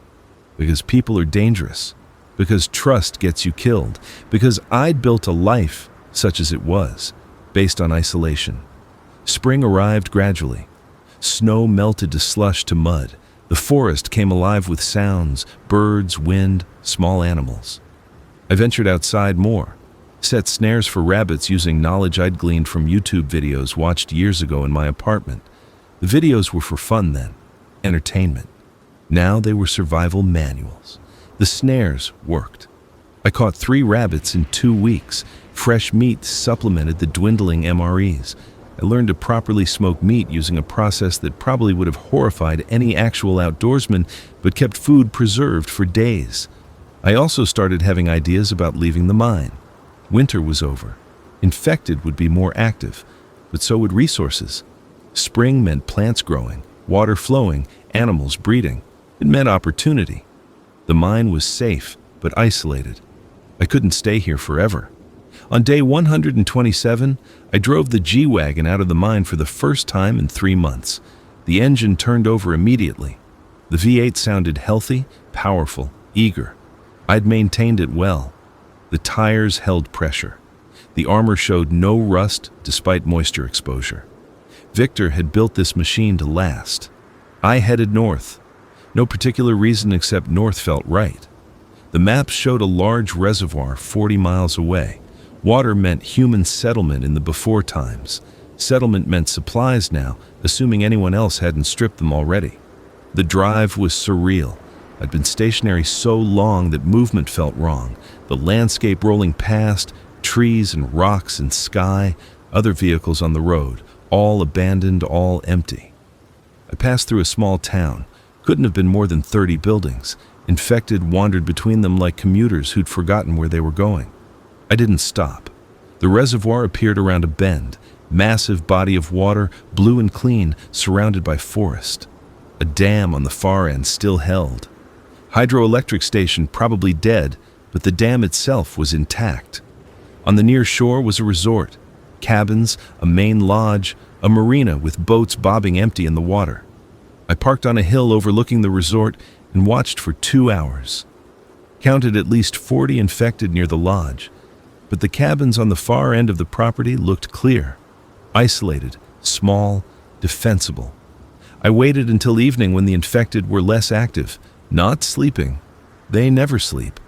Because people are dangerous. Because trust gets you killed. Because I'd built a life, such as it was, based on isolation. Spring arrived gradually. Snow melted to slush to mud. The forest came alive with sounds, birds, wind, small animals. I ventured outside more, set snares for rabbits using knowledge I'd gleaned from YouTube videos watched years ago in my apartment. The videos were for fun then, entertainment. Now they were survival manuals. The snares worked. I caught 3 rabbits in 2 weeks. Fresh meat supplemented the dwindling MREs. I learned to properly smoke meat using a process that probably would have horrified any actual outdoorsman, but kept food preserved for days. I also started having ideas about leaving the mine. Winter was over. Infected would be more active, but so would resources. Spring meant plants growing, water flowing, animals breeding. It meant opportunity. The mine was safe, but isolated. I couldn't stay here forever. On day 127, I drove the G-Wagon out of the mine for the first time in 3 months. The engine turned over immediately. The V8 sounded healthy, powerful, eager. I'd maintained it well. The tires held pressure. The armor showed no rust despite moisture exposure. Victor had built this machine to last. I headed north. No particular reason except north felt right. The maps showed a large reservoir 40 miles away. Water meant human settlement in the before times. Settlement meant supplies now, assuming anyone else hadn't stripped them already. The drive was surreal. I'd been stationary so long that movement felt wrong. The landscape rolling past, trees and rocks and sky, other vehicles on the road, all abandoned, all empty. I passed through a small town. Couldn't have been more than 30 buildings. Infected wandered between them like commuters who'd forgotten where they were going. I didn't stop. The reservoir appeared around a bend, massive body of water, blue and clean, surrounded by forest. A dam on the far end still held. Hydroelectric station probably dead, but the dam itself was intact. On the near shore was a resort, cabins, a main lodge, a marina with boats bobbing empty in the water. I parked on a hill overlooking the resort and watched for 2 hours. Counted at least 40 infected near the lodge, but the cabins on the far end of the property looked clear, isolated, small, defensible. I waited until evening when the infected were less active, not sleeping. They never sleep,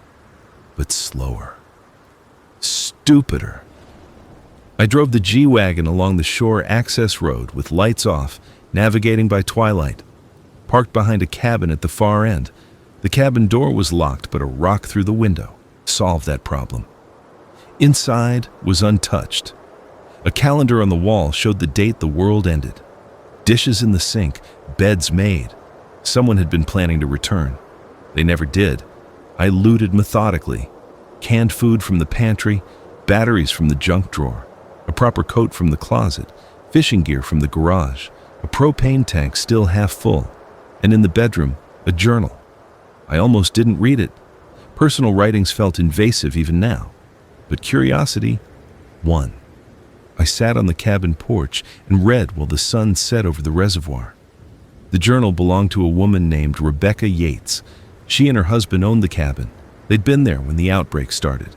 but slower. Stupider. I drove the G-Wagon along the shore access road with lights off, navigating by twilight. Parked behind a cabin at the far end. The cabin door was locked, but a rock through the window solved that problem. Inside was untouched. A calendar on the wall showed the date the world ended. Dishes in the sink, beds made. Someone had been planning to return. They never did. I looted methodically. Canned food from the pantry, batteries from the junk drawer, a proper coat from the closet, fishing gear from the garage, a propane tank still half full, and in the bedroom, a journal. I almost didn't read it. Personal writings felt invasive even now, but curiosity won. I sat on the cabin porch and read while the sun set over the reservoir. The journal belonged to a woman named Rebecca Yates. She and her husband owned the cabin. They'd been there when the outbreak started.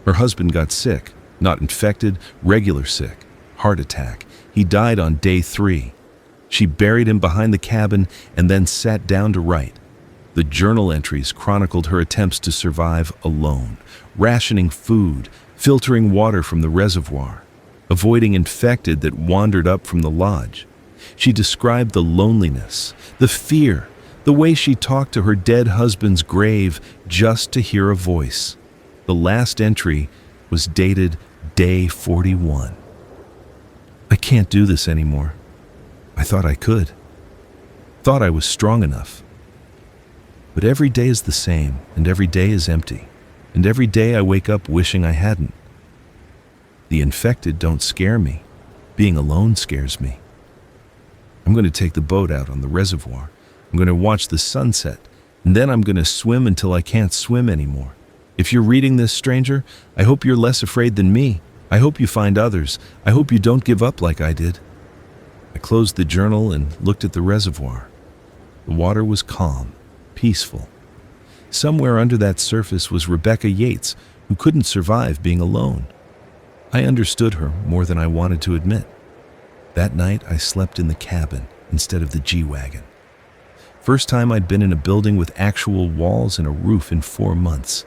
Her husband got sick, not infected, regular sick, heart attack. He died on day 3. She buried him behind the cabin and then sat down to write. The journal entries chronicled her attempts to survive alone, rationing food, filtering water from the reservoir, avoiding infected that wandered up from the lodge. She described the loneliness, the fear, the way she talked to her dead husband's grave just to hear a voice. The last entry was dated day 41. I can't do this anymore. I thought I could. Thought I was strong enough. But every day is the same, and every day is empty, and every day I wake up wishing I hadn't. The infected don't scare me. Being alone scares me. I'm going to take the boat out on the reservoir. I'm going to watch the sunset, and then I'm going to swim until I can't swim anymore. If you're reading this, stranger, I hope you're less afraid than me. I hope you find others. I hope you don't give up like I did. I closed the journal and looked at the reservoir. The water was calm, peaceful. Somewhere under that surface was Rebecca Yates, who couldn't survive being alone. I understood her more than I wanted to admit. That night, I slept in the cabin instead of the G-Wagon. First time I'd been in a building with actual walls and a roof in 4 months.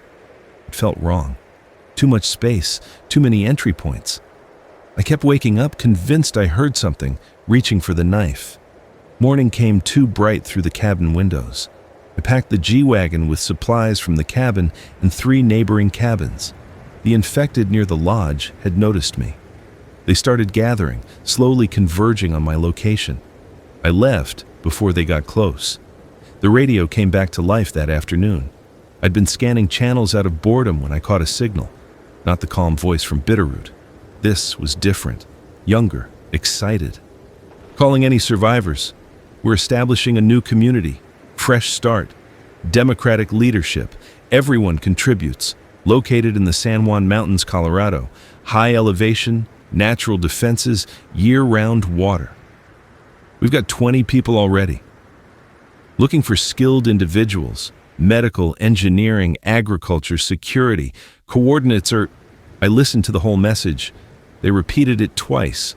It felt wrong. Too much space, too many entry points. I kept waking up convinced I heard something, reaching for the knife. Morning came too bright through the cabin windows. I packed the G-Wagon with supplies from the cabin and 3 neighboring cabins. The infected near the lodge had noticed me. They started gathering, slowly converging on my location. I left before they got close. The radio came back to life that afternoon. I'd been scanning channels out of boredom when I caught a signal, not the calm voice from Bitterroot. This was different, younger, excited. Calling any survivors. We're establishing a new community, fresh start, democratic leadership. Everyone contributes. Located in the San Juan Mountains, Colorado. High elevation, natural defenses, year-round water. We've got 20 people already. Looking for skilled individuals. Medical, engineering, agriculture, security. Coordinates are... I listened to the whole message. They repeated it twice.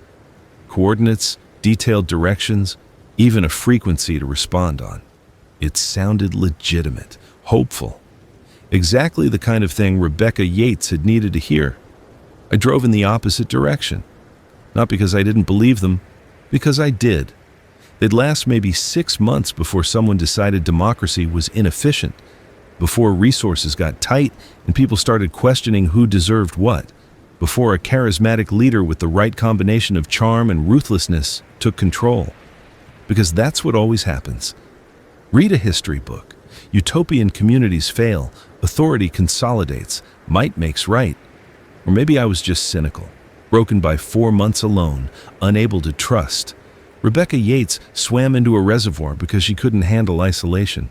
Coordinates, detailed directions, even a frequency to respond on. It sounded legitimate, hopeful. Exactly the kind of thing Rebecca Yates had needed to hear. I drove in the opposite direction. Not because I didn't believe them, because I did. They'd last maybe 6 months before someone decided democracy was inefficient, before resources got tight and people started questioning who deserved what, before a charismatic leader with the right combination of charm and ruthlessness took control. Because that's what always happens. Read a history book. Utopian communities fail, authority consolidates, might makes right. Or maybe I was just cynical, broken by 4 months alone, unable to trust. Rebecca Yates swam into a reservoir because she couldn't handle isolation.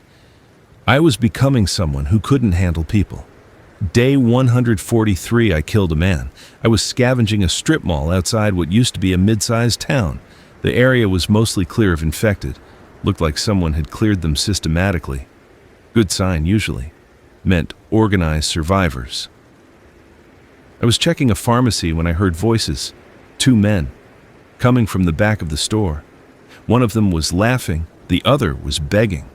I was becoming someone who couldn't handle people. Day 143, I killed a man. I was scavenging a strip mall outside what used to be a mid-sized town. The area was mostly clear of infected. Looked like someone had cleared them systematically. Good sign, usually. Meant organized survivors. I was checking a pharmacy when I heard voices. 2 men. Coming from the back of the store. One of them was laughing, the other was begging.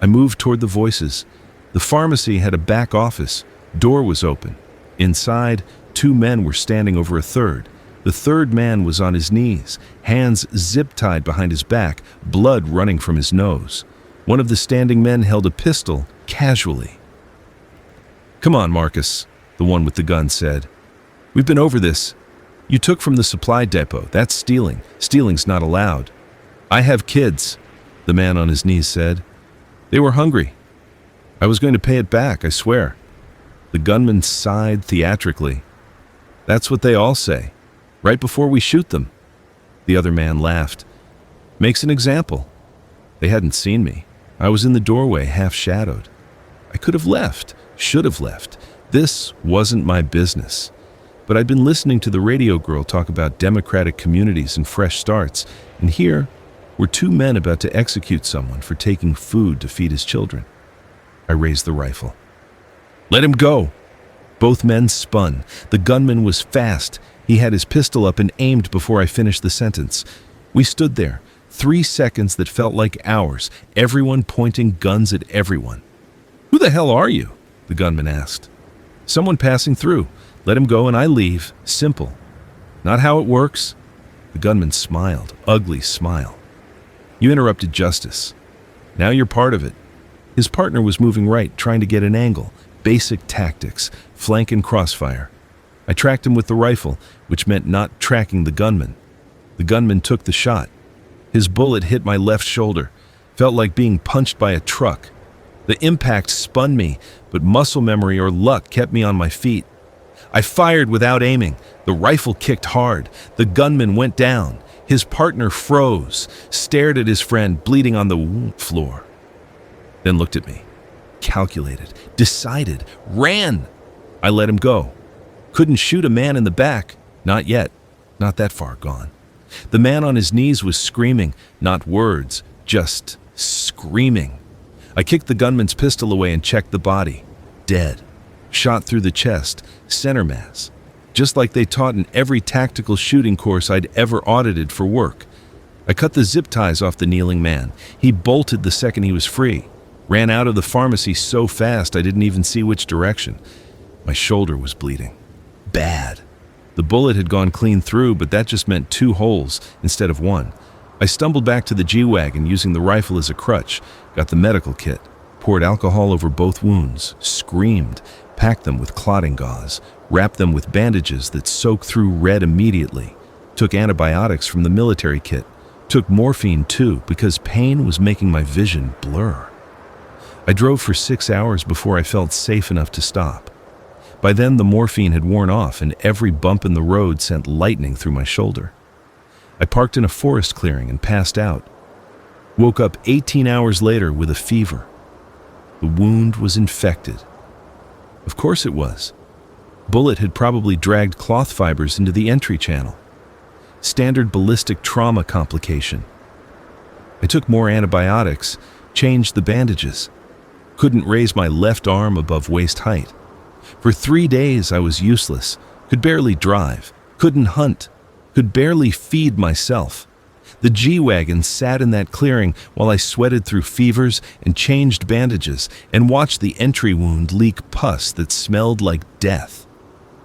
I moved toward the voices. The pharmacy had a back office. Door was open. Inside, 2 men were standing over a third. The third man was on his knees, hands zip-tied behind his back, blood running from his nose. One of the standing men held a pistol, casually. "Come on, Marcus," the one with the gun said. "We've been over this. You took from the supply depot. That's stealing. Stealing's not allowed." "I have kids," the man on his knees said. "They were hungry. I was going to pay it back, I swear." The gunman sighed theatrically. "That's what they all say, right before we shoot them." The other man laughed. "Makes an example." They hadn't seen me. I was in the doorway, half-shadowed. I could have left, should have left. This wasn't my business. But I'd been listening to the radio girl talk about democratic communities and fresh starts, and here were two men about to execute someone for taking food to feed his children. I raised the rifle. "Let him go!" Both men spun. The gunman was fast. He had his pistol up and aimed before I finished the sentence. We stood there, 3 seconds that felt like hours, everyone pointing guns at everyone. "Who the hell are you?" the gunman asked. "Someone passing through. Let him go and I leave. Simple." "Not how it works." The gunman smiled, ugly smile. "You interrupted justice. Now you're part of it." His partner was moving right, trying to get an angle. Basic tactics, flank and crossfire. I tracked him with the rifle, which meant not tracking the gunman. The gunman took the shot. His bullet hit my left shoulder. Felt like being punched by a truck. The impact spun me, but muscle memory or luck kept me on my feet. I fired without aiming. The rifle kicked hard. The gunman went down. His partner froze, stared at his friend bleeding on the floor. Then looked at me. Calculated, decided, ran. I let him go. Couldn't shoot a man in the back. Not yet. Not that far gone. The man on his knees was screaming, not words, just screaming. I kicked the gunman's pistol away and checked the body. Dead. Shot through the chest, center mass. Just like they taught in every tactical shooting course I'd ever audited for work. I cut the zip ties off the kneeling man. He bolted the second he was free. Ran out of the pharmacy so fast I didn't even see which direction. My shoulder was bleeding. Bad. The bullet had gone clean through, but that just meant 2 holes instead of 1. I stumbled back to the G-Wagon using the rifle as a crutch, got the medical kit, poured alcohol over both wounds, screamed, packed them with clotting gauze, wrapped them with bandages that soaked through red immediately, took antibiotics from the military kit, took morphine too because pain was making my vision blur. I drove for 6 hours before I felt safe enough to stop. By then, the morphine had worn off and every bump in the road sent lightning through my shoulder. I parked in a forest clearing and passed out. Woke up 18 hours later with a fever. The wound was infected. Of course it was. Bullet had probably dragged cloth fibers into the entry channel. Standard ballistic trauma complication. I took more antibiotics, changed the bandages. Couldn't raise my left arm above waist height. For 3 days I was useless, could barely drive, couldn't hunt, could barely feed myself. The G-Wagon sat in that clearing while I sweated through fevers and changed bandages and watched the entry wound leak pus that smelled like death.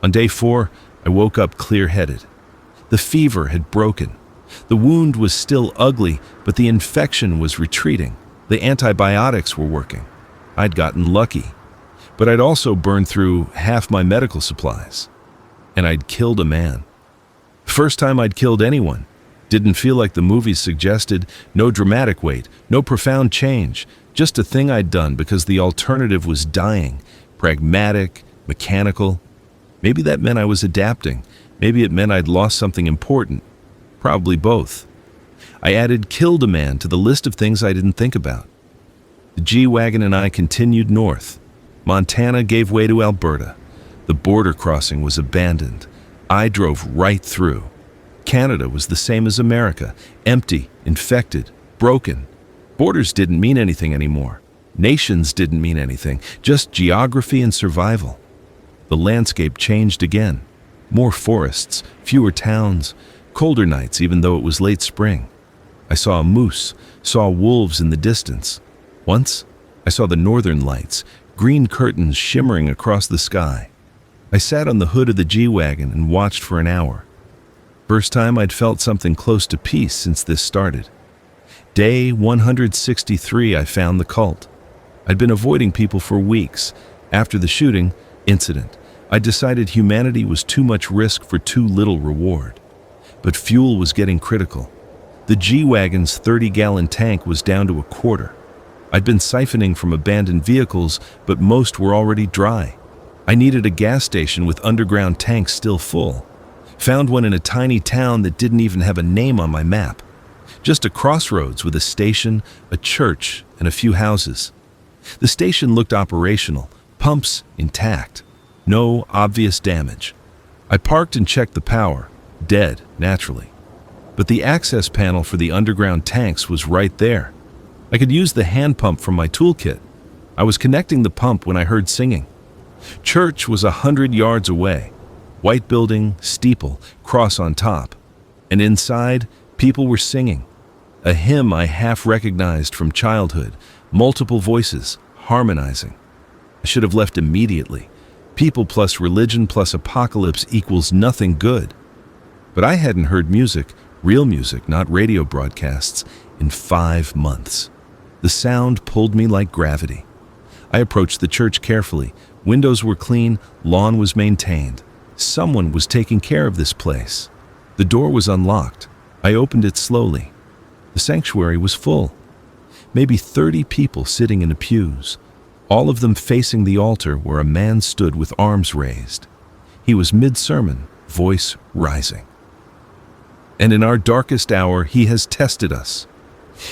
On day 4, I woke up clear-headed. The fever had broken. The wound was still ugly, but the infection was retreating. The antibiotics were working. I'd gotten lucky. But I'd also burned through half my medical supplies. And I'd killed a man. First time I'd killed anyone. Didn't feel like the movies suggested. No dramatic weight, no profound change. Just a thing I'd done because the alternative was dying. Pragmatic, mechanical. Maybe that meant I was adapting. Maybe it meant I'd lost something important. Probably both. I added killed a man to the list of things I didn't think about. The G-Wagon and I continued north. Montana gave way to Alberta. The border crossing was abandoned. I drove right through. Canada was the same as America, empty, infected, broken. Borders didn't mean anything anymore. Nations didn't mean anything, just geography and survival. The landscape changed again. More forests, fewer towns, colder nights even though it was late spring. I saw a moose, saw wolves in the distance. Once, I saw the northern lights, green curtains shimmering across the sky. I sat on the hood of the G-Wagon and watched for an hour. First time I'd felt something close to peace since this started. Day 163, I found the cult. I'd been avoiding people for weeks. After the shooting incident, I decided humanity was too much risk for too little reward. But fuel was getting critical. The G-Wagon's 30-gallon tank was down to a quarter. I'd been siphoning from abandoned vehicles, but most were already dry. I needed a gas station with underground tanks still full. Found one in a tiny town that didn't even have a name on my map. Just a crossroads with a station, a church, and a few houses. The station looked operational, pumps intact. No obvious damage. I parked and checked the power, dead, naturally. But the access panel for the underground tanks was right there. I could use the hand pump from my toolkit. I was connecting the pump when I heard singing. Church was 100 yards away. White building, steeple, cross on top. And inside, people were singing. A hymn I half recognized from childhood, multiple voices, harmonizing. I should have left immediately. People plus religion plus apocalypse equals nothing good. But I hadn't heard music, real music, not radio broadcasts, in 5 months. The sound pulled me like gravity. I approached the church carefully. Windows were clean, lawn was maintained. Someone was taking care of this place. The door was unlocked. I opened it slowly. The sanctuary was full. Maybe 30 people sitting in the pews, all of them facing the altar where a man stood with arms raised. He was mid-sermon, voice rising. And in our darkest hour, he has tested us.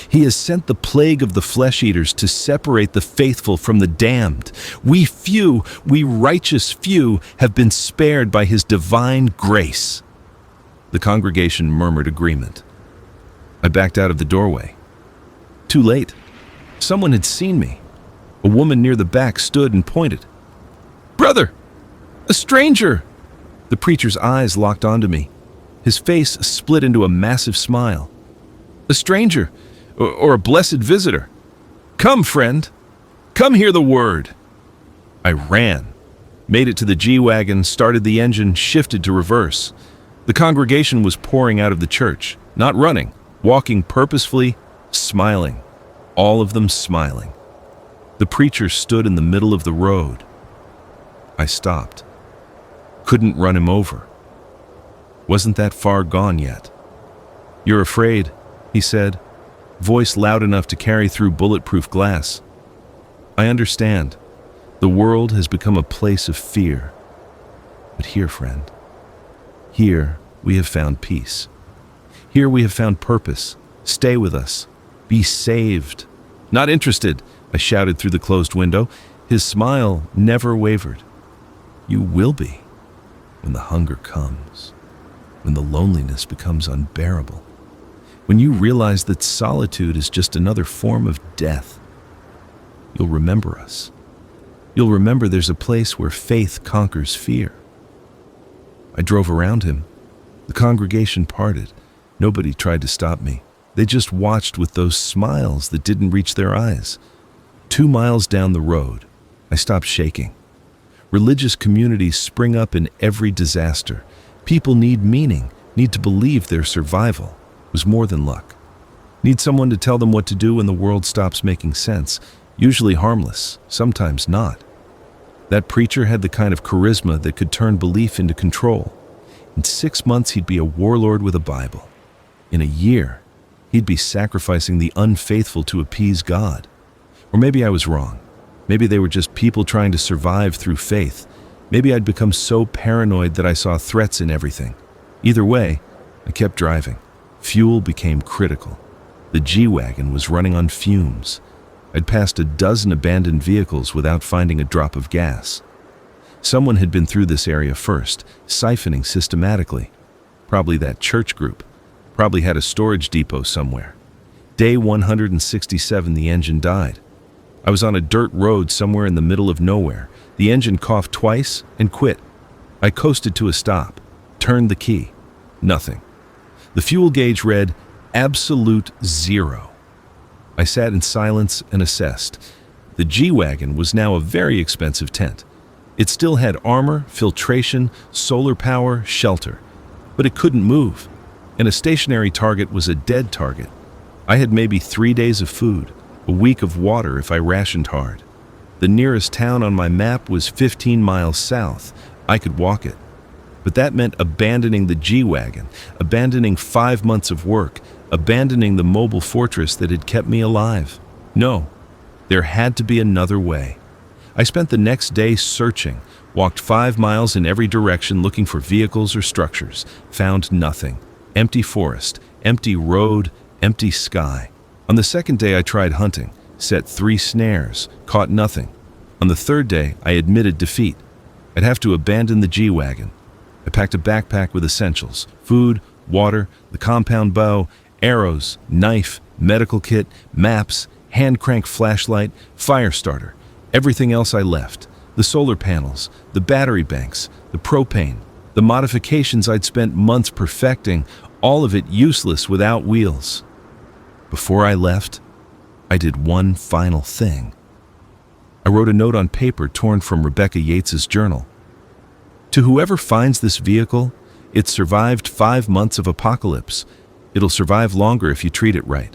He has sent the plague of the flesh-eaters to separate the faithful from the damned. We righteous few, have been spared by his divine grace. The congregation murmured agreement. I backed out of the doorway. Too late. Someone had seen me. A woman near the back stood and pointed. "Brother! A stranger!" The preacher's eyes locked onto me. His face split into a massive smile. "A stranger, or a blessed visitor. Come, friend. Come hear the word." I ran, made it to the G-Wagon, started the engine, shifted to reverse. The congregation was pouring out of the church, not running, walking purposefully, smiling, all of them smiling. The preacher stood in the middle of the road. I stopped. Couldn't run him over. Wasn't that far gone yet. "You're afraid," he said, voice loud enough to carry through bulletproof glass. "I understand. The world has become a place of fear. But here, friend, here we have found peace. Here we have found purpose. Stay with us. Be saved." "Not interested," I shouted through the closed window. His smile never wavered. "You will be when the hunger comes, when the loneliness becomes unbearable, when you realize that solitude is just another form of death. You'll remember us. You'll remember there's a place where faith conquers fear." I drove around him. The congregation parted. Nobody tried to stop me. They just watched with those smiles that didn't reach their eyes. 2 miles down the road, I stopped shaking. Religious communities spring up in every disaster. People need meaning, need to believe their survival was more than luck. Need someone to tell them what to do when the world stops making sense, usually harmless, sometimes not. That preacher had the kind of charisma that could turn belief into control. In 6 months, he'd be a warlord with a Bible. In a year, he'd be sacrificing the unfaithful to appease God. Or maybe I was wrong. Maybe they were just people trying to survive through faith. Maybe I'd become so paranoid that I saw threats in everything. Either way, I kept driving. Fuel became critical. The G-Wagon was running on fumes. I'd passed a dozen abandoned vehicles without finding a drop of gas. Someone had been through this area first, siphoning systematically. Probably that church group. Probably had a storage depot somewhere. Day 167, the engine died. I was on a dirt road somewhere in the middle of nowhere. The engine coughed twice and quit. I coasted to a stop, turned the key. Nothing. The fuel gauge read absolute 0. I sat in silence and assessed. The G-Wagon was now a very expensive tent. It still had armor, filtration, solar power, shelter. But it couldn't move. And a stationary target was a dead target. I had maybe 3 days of food, a week of water if I rationed hard. The nearest town on my map was 15 miles south. I could walk it. But that meant abandoning the G-Wagon, abandoning 5 months of work, abandoning the mobile fortress that had kept me alive. No, there had to be another way. I spent the next day searching, walked 5 miles in every direction looking for vehicles or structures, found nothing. Empty forest, empty road, empty sky. On the second day I tried hunting, set 3 snares, caught nothing. On the third day I admitted defeat. I'd have to abandon the G-Wagon. I packed a backpack with essentials: food, water, the compound bow, arrows, knife, medical kit, maps, hand crank flashlight, fire starter. Everything else I left: the solar panels, the battery banks, the propane, the modifications I'd spent months perfecting, all of it useless without wheels. Before I left, I did one final thing. I wrote a note on paper torn from Rebecca Yates's journal. To whoever finds this vehicle, it survived 5 months of apocalypse. It'll survive longer if you treat it right.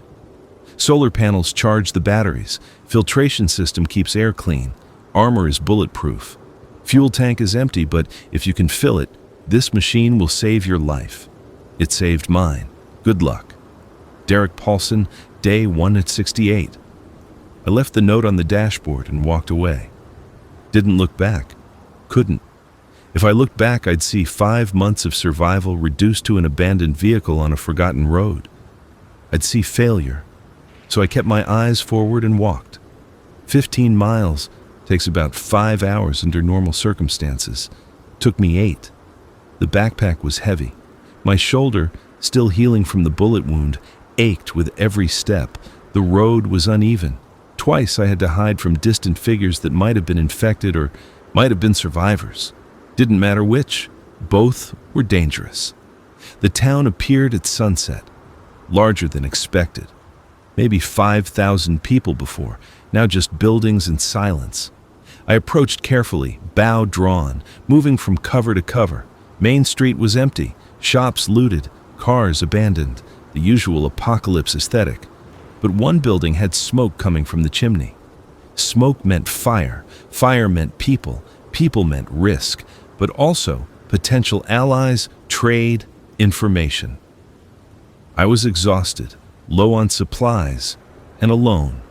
Solar panels charge the batteries. Filtration system keeps air clean. Armor is bulletproof. Fuel tank is empty, but if you can fill it, this machine will save your life. It saved mine. Good luck. Derek Paulson, day 168. I left the note on the dashboard and walked away. Didn't look back. Couldn't. If I looked back, I'd see 5 months of survival reduced to an abandoned vehicle on a forgotten road. I'd see failure. So I kept my eyes forward and walked. 15 miles takes about 5 hours under normal circumstances. Took me 8. The backpack was heavy. My shoulder, still healing from the bullet wound, ached with every step. The road was uneven. Twice I had to hide from distant figures that might have been infected or might have been survivors. Didn't matter which. Both were dangerous. The town appeared at sunset, larger than expected. Maybe 5,000 people before, now just buildings and silence. I approached carefully, bow drawn, moving from cover to cover. Main Street was empty, shops looted, cars abandoned, the usual apocalypse aesthetic. But one building had smoke coming from the chimney. Smoke meant fire, fire meant people, people meant risk, but also potential allies, trade, information. I was exhausted, low on supplies, and alone.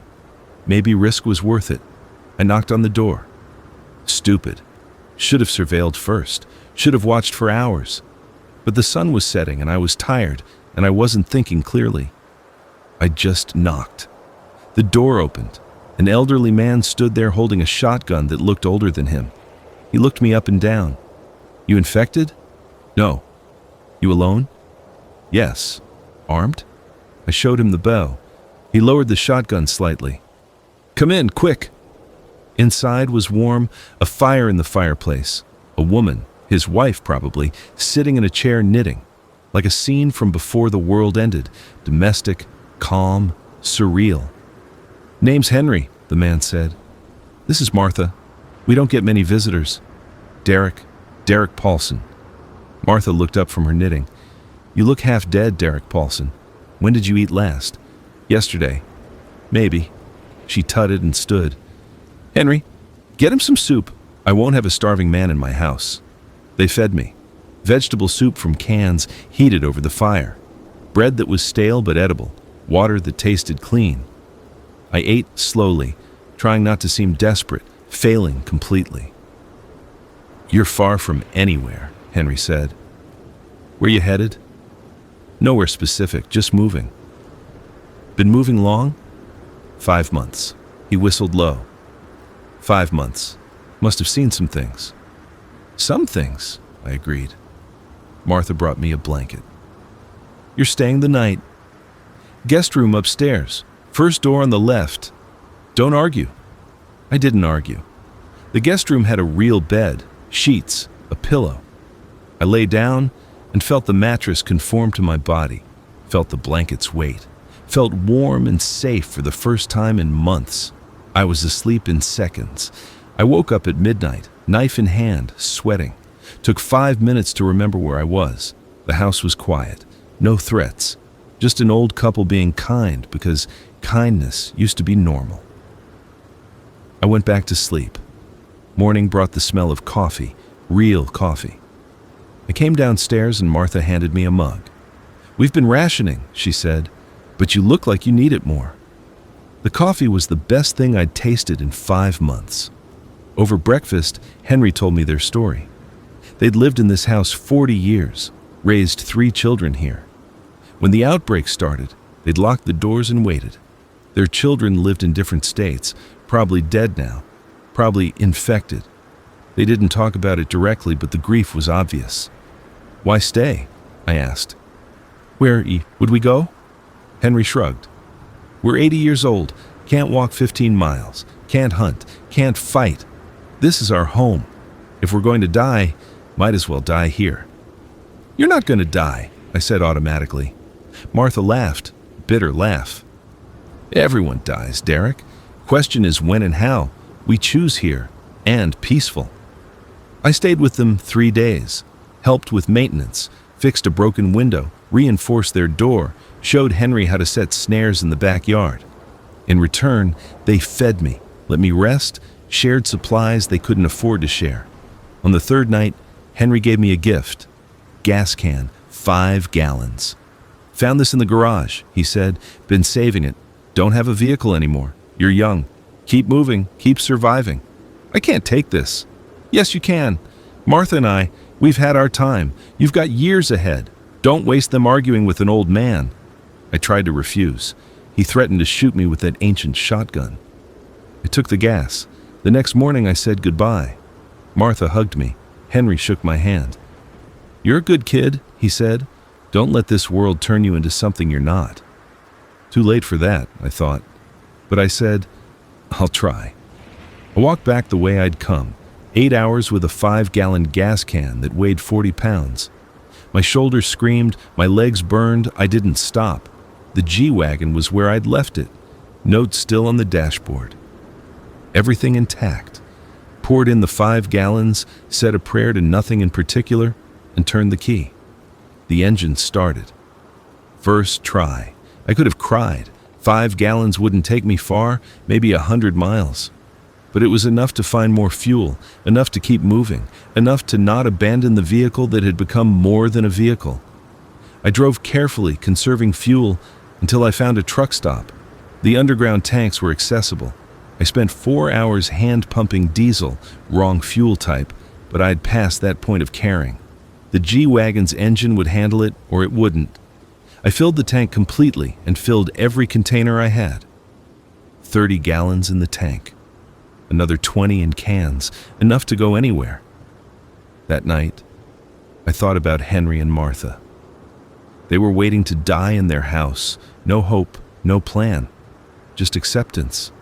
Maybe risk was worth it. I knocked on the door. Stupid. Should have surveilled first. Should have watched for hours. But the sun was setting and I was tired and I wasn't thinking clearly. I just knocked. The door opened. An elderly man stood there holding a shotgun that looked older than him. He looked me up and down. You infected? No. You alone? Yes. Armed? I showed him the bow. He lowered the shotgun slightly. Come in, quick. Inside was warm, a fire in the fireplace. A woman, his wife probably, sitting in a chair knitting. Like a scene from before the world ended. Domestic, calm, surreal. Name's Henry, the man said. This is Martha. We don't get many visitors. Derek Paulson. Martha looked up from her knitting. You look half dead, Derek Paulson. When did you eat last? Yesterday. Maybe. She tutted and stood. Henry, get him some soup. I won't have a starving man in my house. They fed me. Vegetable soup from cans heated over the fire. Bread that was stale but edible. Water that tasted clean. I ate slowly, trying not to seem desperate, failing completely. You're far from anywhere, Henry said. Where you headed? Nowhere specific, just moving. Been moving long? 5 months. He whistled low. 5 months. Must have seen some things. Some things, I agreed. Martha brought me a blanket. You're staying the night. Guest room upstairs. First door on the left. Don't argue. I didn't argue. The guest room had a real bed, sheets, a pillow. I lay down and felt the mattress conform to my body, felt the blanket's weight, felt warm and safe for the first time in months. I was asleep in seconds. I woke up at midnight, knife in hand, sweating. Took 5 minutes to remember where I was. The house was quiet, no threats, just an old couple being kind because kindness used to be normal. I went back to sleep. Morning brought the smell of coffee, real coffee. I came downstairs and Martha handed me a mug. We've been rationing, she said, but you look like you need it more. The coffee was the best thing I'd tasted in 5 months. Over breakfast, Henry told me their story. They'd lived in this house 40 years, raised 3 children here. When the outbreak started, they'd locked the doors and waited. Their children lived in different states, probably dead now, probably infected. They didn't talk about it directly, but the grief was obvious. Why stay? I asked. Where would we go? Henry shrugged. We're 80 years old, can't walk 15 miles, can't hunt, can't fight. This is our home. If we're going to die, might as well die here. You're not going to die, I said automatically. Martha laughed, bitter laugh. Everyone dies, Derek. Question is when and how. We choose here, and peaceful. I stayed with them 3 days, helped with maintenance, fixed a broken window, reinforced their door, showed Henry how to set snares in the backyard. In return, they fed me, let me rest, shared supplies they couldn't afford to share. On the 3rd night, Henry gave me a gift. Gas can, 5 gallons. Found this in the garage, he said. Been saving it. Don't have a vehicle anymore. You're young. Keep moving, keep surviving. I can't take this. Yes, you can. Martha and I, we've had our time. You've got years ahead. Don't waste them arguing with an old man. I tried to refuse. He threatened to shoot me with that ancient shotgun. I took the gas. The next morning I said goodbye. Martha hugged me. Henry shook my hand. You're a good kid, he said. Don't let this world turn you into something you're not. Too late for that, I thought. But I said, I'll try. I walked back the way I'd come, 8 hours with a 5-gallon gas can that weighed 40 pounds. My shoulders screamed, my legs burned, I didn't stop. The G-Wagon was where I'd left it, notes still on the dashboard. Everything intact. Poured in the 5 gallons, said a prayer to nothing in particular, and turned the key. The engine started. First try. I could have cried. 5 gallons wouldn't take me far, maybe 100 miles. But it was enough to find more fuel, enough to keep moving, enough to not abandon the vehicle that had become more than a vehicle. I drove carefully, conserving fuel, until I found a truck stop. The underground tanks were accessible. I spent 4 hours hand-pumping diesel, wrong fuel type, but I'd passed that point of caring. The G-Wagon's engine would handle it, or it wouldn't. I filled the tank completely and filled every container I had. 30 gallons in the tank. Another 20 in cans, enough to go anywhere. That night, I thought about Henry and Martha. They were waiting to die in their house. No hope, no plan, just acceptance.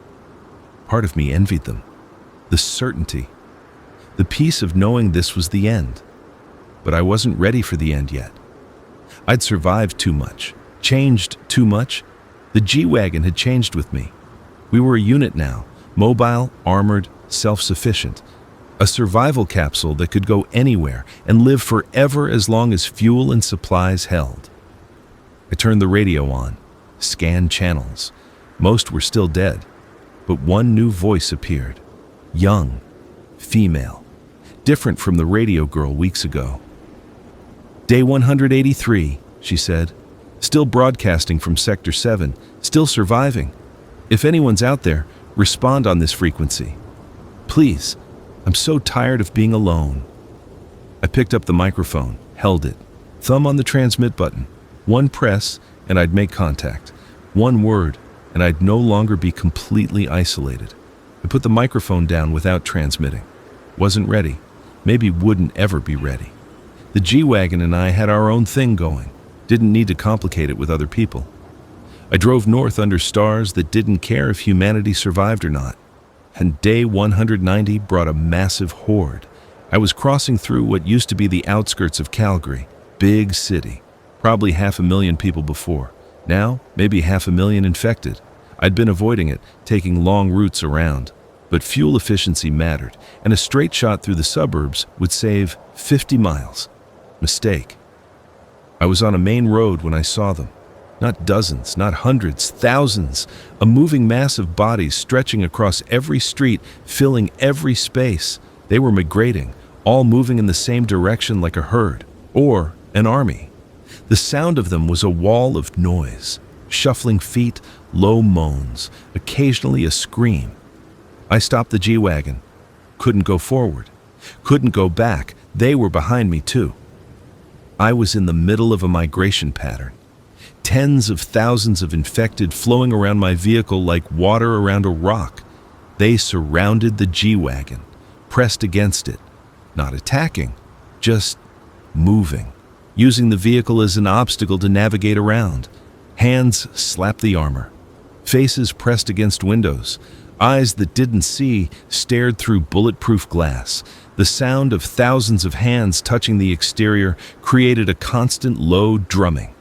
Part of me envied them. The certainty. The peace of knowing this was the end. But I wasn't ready for the end yet. I'd survived too much, changed too much. The G-Wagon had changed with me. We were a unit now, mobile, armored, self-sufficient. A survival capsule that could go anywhere and live forever as long as fuel and supplies held. I turned the radio on, scanned channels. Most were still dead, but one new voice appeared. Young, female, different from the radio girl weeks ago. Day 183, she said. Still broadcasting from Sector 7, still surviving. If anyone's out there, respond on this frequency. Please, I'm so tired of being alone. I picked up the microphone, held it, thumb on the transmit button. One press, and I'd make contact. One word, and I'd no longer be completely isolated. I put the microphone down without transmitting. Wasn't ready. Maybe wouldn't ever be ready. The G-Wagon and I had our own thing going. Didn't need to complicate it with other people. I drove north under stars that didn't care if humanity survived or not. And day 190 brought a massive horde. I was crossing through what used to be the outskirts of Calgary. Big city. Probably 500,000 people before. Now, maybe 500,000 infected. I'd been avoiding it, taking long routes around. But fuel efficiency mattered, and a straight shot through the suburbs would save 50 miles. Mistake. I was on a main road when I saw them. Not dozens, not hundreds, thousands. A moving mass of bodies stretching across every street, filling every space. They were migrating, all moving in the same direction like a herd, or an army. The sound of them was a wall of noise. Shuffling feet, low moans, occasionally a scream. I stopped the G-Wagon. Couldn't go forward. Couldn't go back. They were behind me too. I was in the middle of a migration pattern. Tens of thousands of infected flowing around my vehicle like water around a rock. They surrounded the G-Wagon, pressed against it, not attacking, just moving. using the vehicle as an obstacle to navigate around. Hands slapped the armor. Faces pressed against windows. Eyes that didn't see stared through bulletproof glass. The sound of thousands of hands touching the exterior created a constant low drumming.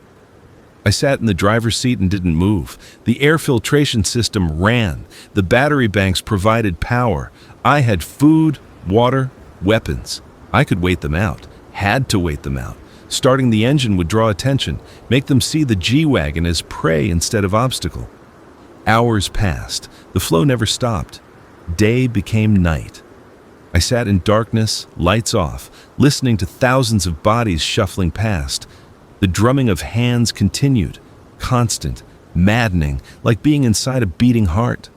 I sat in the driver's seat and didn't move. The air filtration system ran. The battery banks provided power. I had food, water, weapons. I could wait them out. Had to wait them out. Starting the engine would draw attention, make them see the G-Wagon as prey instead of obstacle. Hours passed. The flow never stopped. Day became night. I sat in darkness, lights off, listening to thousands of bodies shuffling past. The drumming of hands continued, constant, maddening, like being inside a beating heart.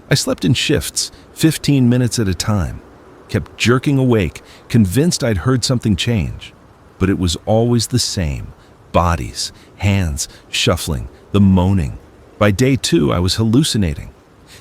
I slept in shifts, 15 minutes at a time, kept jerking awake, convinced I'd heard something change. But it was always the same. Bodies, hands, shuffling, the moaning. By day 2, I was hallucinating.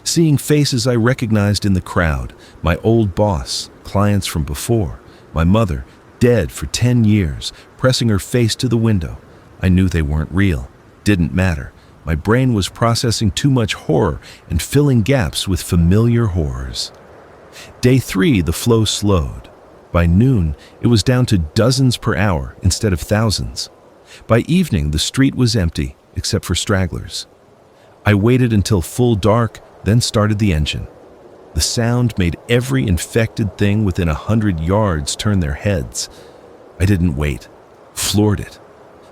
Seeing faces I recognized in the crowd, my old boss, clients from before, my mother, dead for 10 years, pressing her face to the window. I knew they weren't real. Didn't matter. My brain was processing too much horror and filling gaps with familiar horrors. Day 3, the flow slowed. By noon, it was down to dozens per hour instead of thousands. By evening, the street was empty, except for stragglers. I waited until full dark, then started the engine. The sound made every infected thing within 100 yards turn their heads. I didn't wait. Floored it.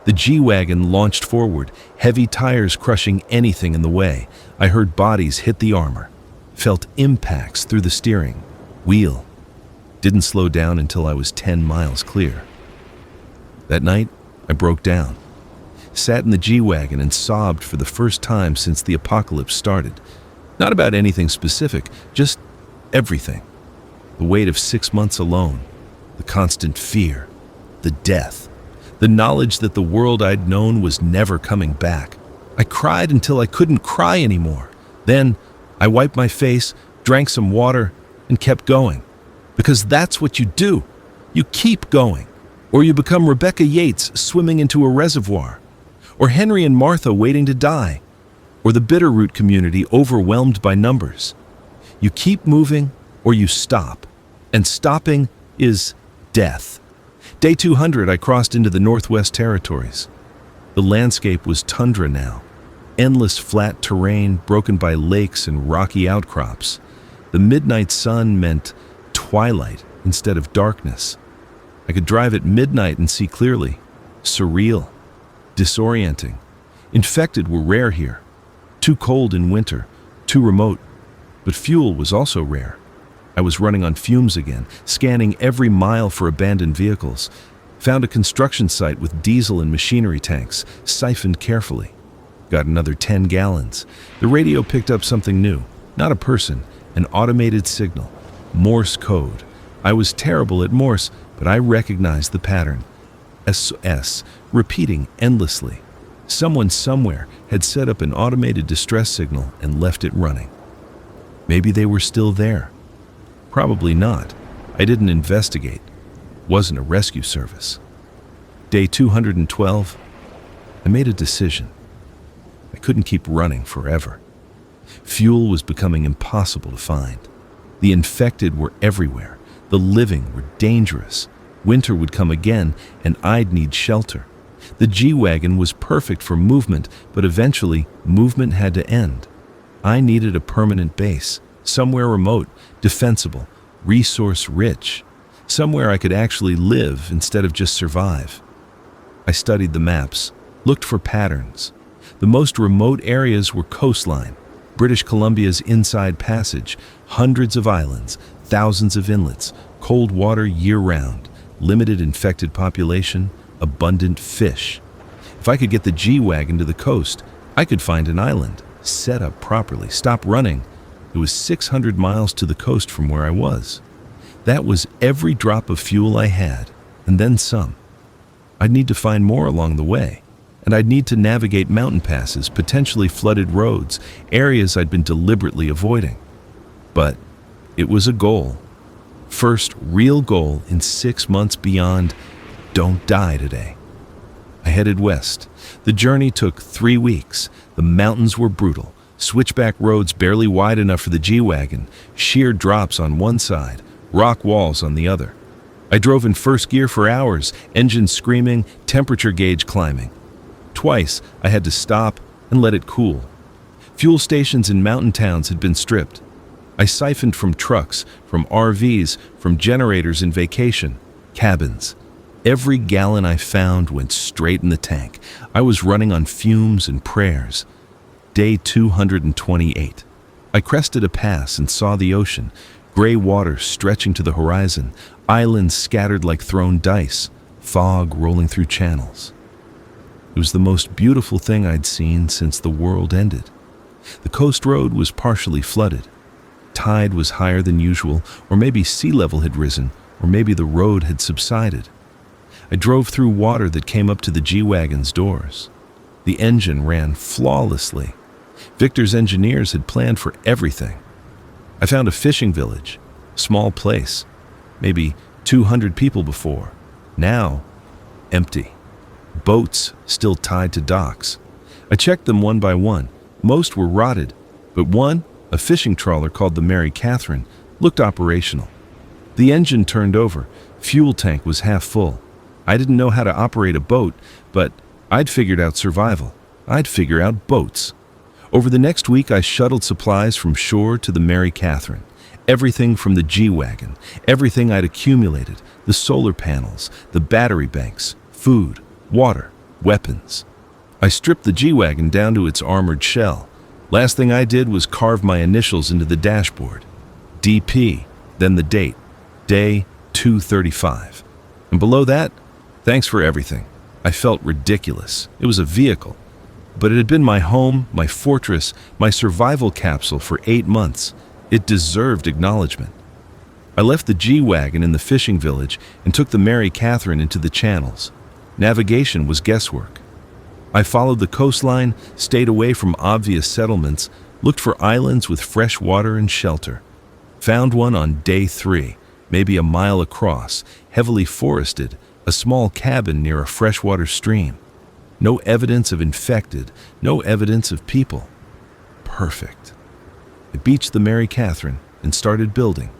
The G-Wagon launched forward, heavy tires crushing anything in the way. I heard bodies hit the armor. Felt impacts through the steering wheel. Didn't slow down until I was 10 miles clear. That night, I broke down. Sat in the G-Wagon and sobbed for the first time since the apocalypse started. Not about anything specific, just everything. The weight of 6 months alone, the constant fear, the death, the knowledge that the world I'd known was never coming back. I cried until I couldn't cry anymore. Then I wiped my face, drank some water, and kept going. Because that's what you do. You keep going. Or you become Rebecca Yates swimming into a reservoir. Or Henry and Martha waiting to die. Or the Bitterroot community overwhelmed by numbers. You keep moving or you stop. And stopping is death. Day 200, I crossed into the Northwest Territories. The landscape was tundra now. Endless flat terrain broken by lakes and rocky outcrops. The midnight sun meant twilight instead of darkness. I could drive at midnight and see clearly. Surreal. Disorienting. Infected were rare here. Too cold in winter, too remote. But fuel was also rare. I was running on fumes again, scanning every mile for abandoned vehicles. Found a construction site with diesel and machinery tanks, siphoned carefully. Got another 10 gallons. The radio picked up something new. Not a person, an automated signal. Morse code. I was terrible at Morse, but I recognized the pattern. SOS, repeating endlessly. Someone somewhere had set up an automated distress signal and left it running. Maybe they were still there. Probably not. I didn't investigate. Wasn't a rescue service. Day 212, I made a decision. I couldn't keep running forever. Fuel was becoming impossible to find. The infected were everywhere. The living were dangerous. Winter would come again, and I'd need shelter. The G-Wagon was perfect for movement, but eventually, movement had to end. I needed a permanent base, somewhere remote, defensible, resource-rich, somewhere I could actually live instead of just survive. I studied the maps, looked for patterns. The most remote areas were coastline, British Columbia's Inside Passage, hundreds of islands, thousands of inlets, cold water year-round, limited infected population, abundant fish. If I could get the G-Wagon to the coast, I could find an island, set up properly, stop running. It was 600 miles to the coast from where I was. That was every drop of fuel I had, and then some. I'd need to find more along the way, and I'd need to navigate mountain passes, potentially flooded roads, areas I'd been deliberately avoiding. But it was a goal. First real goal in 6 months beyond Don't die today. I headed west. The journey took 3 weeks. The mountains were brutal. Switchback roads barely wide enough for the G-Wagon, sheer drops on one side, rock walls on the other. I drove in first gear for hours, engine screaming, temperature gauge climbing. Twice, I had to stop and let it cool. Fuel stations in mountain towns had been stripped. I siphoned from trucks, from RVs, from generators in vacation, cabins. Every gallon I found went straight in the tank. I was running on fumes and prayers. Day 228. I crested a pass and saw the ocean, gray water stretching to the horizon, islands scattered like thrown dice, fog rolling through channels. It was the most beautiful thing I'd seen since the world ended. The coast road was partially flooded. Tide was higher than usual, or maybe sea level had risen, or maybe the road had subsided. I drove through water that came up to the G-Wagon's doors. The engine ran flawlessly. Victor's engineers had planned for everything. I found a fishing village, small place, maybe 200 people before. Now, empty. Boats still tied to docks. I checked them one by one. Most were rotted, but one, a fishing trawler called the Mary Catherine, looked operational. The engine turned over. Fuel tank was half full. I didn't know how to operate a boat, but I'd figured out survival. I'd figure out boats. Over the next week, I shuttled supplies from shore to the Mary Catherine. Everything from the G-Wagon, everything I'd accumulated, the solar panels, the battery banks, food, water, weapons. I stripped the G-Wagon down to its armored shell. Last thing I did was carve my initials into the dashboard. DP, then the date, day 235. And below that, thanks for everything. I felt ridiculous. It was a vehicle. But it had been my home, my fortress, my survival capsule for 8 months. It deserved acknowledgement. I left the G-Wagon in the fishing village and took the Mary Catherine into the channels. Navigation was guesswork. I followed the coastline, stayed away from obvious settlements, looked for islands with fresh water and shelter. Found one on day 3, maybe a mile across, heavily forested, a small cabin near a freshwater stream. No evidence of infected, no evidence of people. Perfect. I beached the Mary Catherine and started building.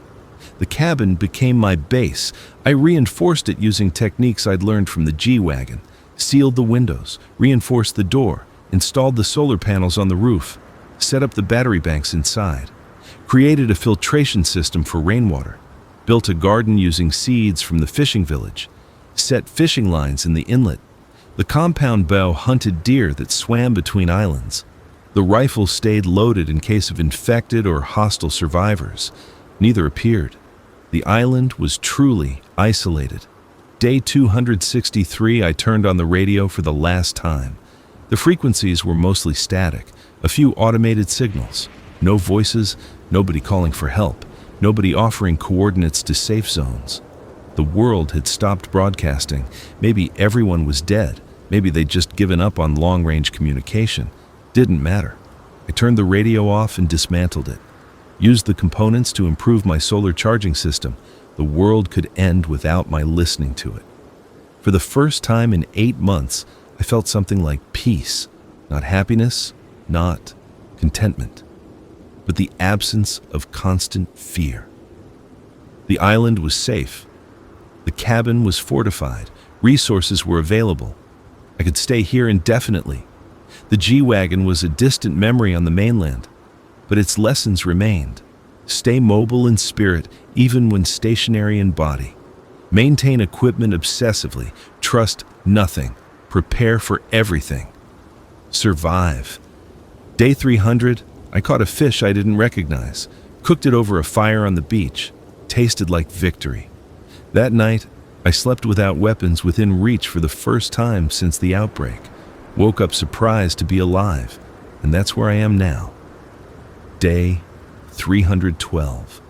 The cabin became my base. I reinforced it using techniques I'd learned from the G-Wagon, sealed the windows, reinforced the door, installed the solar panels on the roof, set up the battery banks inside, created a filtration system for rainwater, built a garden using seeds from the fishing village, set fishing lines in the inlet. The compound bow hunted deer that swam between islands. The rifle stayed loaded in case of infected or hostile survivors. Neither appeared. The island was truly isolated. Day 263, I turned on the radio for the last time. The frequencies were mostly static, a few automated signals. No voices, nobody calling for help, nobody offering coordinates to safe zones. The world had stopped broadcasting. Maybe everyone was dead. Maybe they'd just given up on long-range communication. Didn't matter. I turned the radio off and dismantled it. Used the components to improve my solar charging system. The world could end without my listening to it. For the first time in 8 months, I felt something like peace. Not happiness, not contentment, but the absence of constant fear. The island was safe. The cabin was fortified. Resources were available. I could stay here indefinitely. The G-Wagon was a distant memory on the mainland, but its lessons remained. Stay mobile in spirit, even when stationary in body. Maintain equipment obsessively. Trust nothing. Prepare for everything. Survive. Day 300, I caught a fish I didn't recognize, cooked it over a fire on the beach. Tasted like victory. That night, I slept without weapons within reach for the first time since the outbreak. Woke up surprised to be alive, and that's where I am now. Day 312.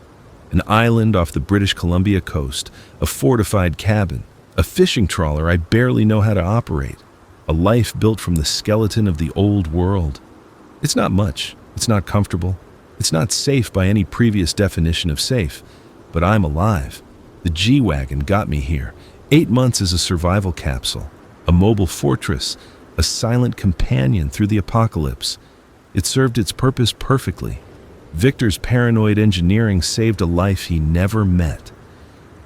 An island off the British Columbia coast, a fortified cabin, a fishing trawler I barely know how to operate, a life built from the skeleton of the old world. It's not much, it's not comfortable, it's not safe by any previous definition of safe, but I'm alive. The G-Wagon got me here. 8 months as a survival capsule, a mobile fortress, a silent companion through the apocalypse. It served its purpose perfectly. Victor's paranoid engineering saved a life he never met.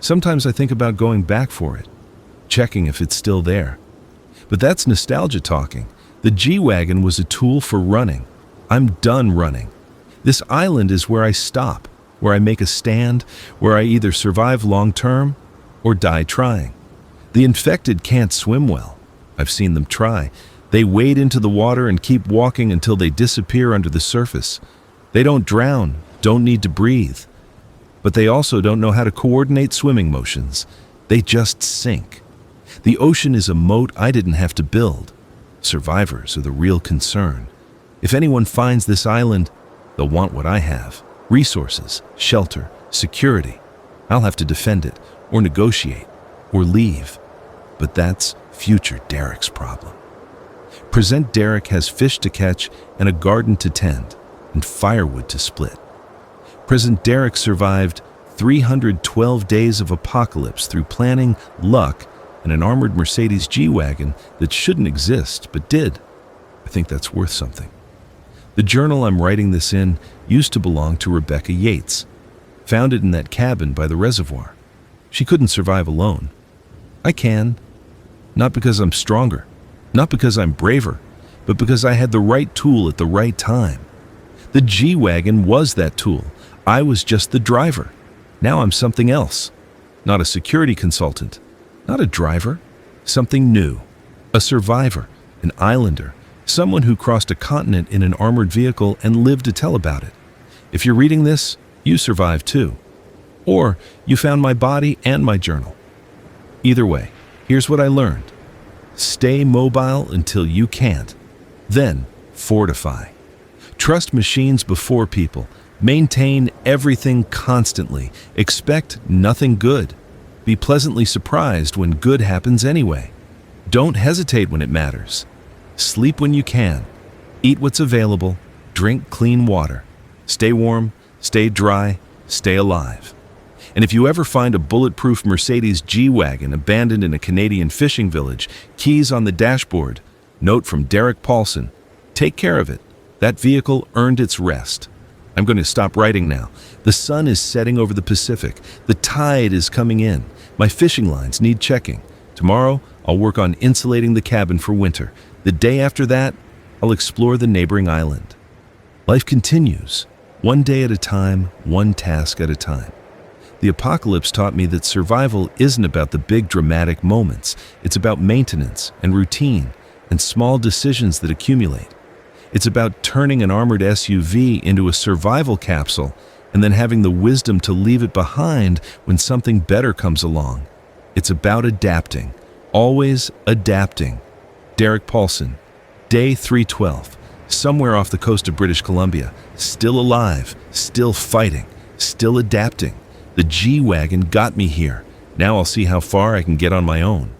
Sometimes I think about going back for it, checking if it's still there. But that's nostalgia talking. The G-Wagon was a tool for running. I'm done running. This island is where I stop, where I make a stand, where I either survive long-term or die trying. The infected can't swim well. I've seen them try. They wade into the water and keep walking until they disappear under the surface. They don't drown, don't need to breathe. But they also don't know how to coordinate swimming motions. They just sink. The ocean is a moat I didn't have to build. Survivors are the real concern. If anyone finds this island, they'll want what I have: resources, shelter, security. I'll have to defend it, or negotiate, or leave. But that's future Derek's problem. Present Derek has fish to catch and a garden to tend, and firewood to split. Present Derek survived 312 days of apocalypse through planning, luck, and an armored Mercedes G-Wagon that shouldn't exist, but did. I think that's worth something. The journal I'm writing this in used to belong to Rebecca Yates. Found it in that cabin by the reservoir. She couldn't survive alone. I can. Not because I'm stronger, not because I'm braver, but because I had the right tool at the right time. The G-Wagon was that tool. I was just the driver. Now I'm something else. Not a security consultant, not a driver, something new. A survivor, an islander, someone who crossed a continent in an armored vehicle and lived to tell about it. If you're reading this, you survived too. Or you found my body and my journal. Either way, here's what I learned. Stay mobile until you can't. Then fortify. Trust machines before people. Maintain everything constantly. Expect nothing good. Be pleasantly surprised when good happens anyway. Don't hesitate when it matters. Sleep when you can. Eat what's available. Drink clean water. Stay warm, stay dry, stay alive. And if you ever find a bulletproof Mercedes G-Wagon abandoned in a Canadian fishing village, keys on the dashboard, note from Derek Paulson, take care of it. That vehicle earned its rest. I'm going to stop writing now. The sun is setting over the Pacific. The tide is coming in. My fishing lines need checking. Tomorrow, I'll work on insulating the cabin for winter. The day after that, I'll explore the neighboring island. Life continues, one day at a time, one task at a time. The apocalypse taught me that survival isn't about the big dramatic moments. It's about maintenance and routine and small decisions that accumulate. It's about turning an armored SUV into a survival capsule and then having the wisdom to leave it behind when something better comes along. It's about adapting, always adapting. Derek Paulson, Day 312, somewhere off the coast of British Columbia, still alive, still fighting, still adapting. The G-Wagon got me here. Now I'll see how far I can get on my own.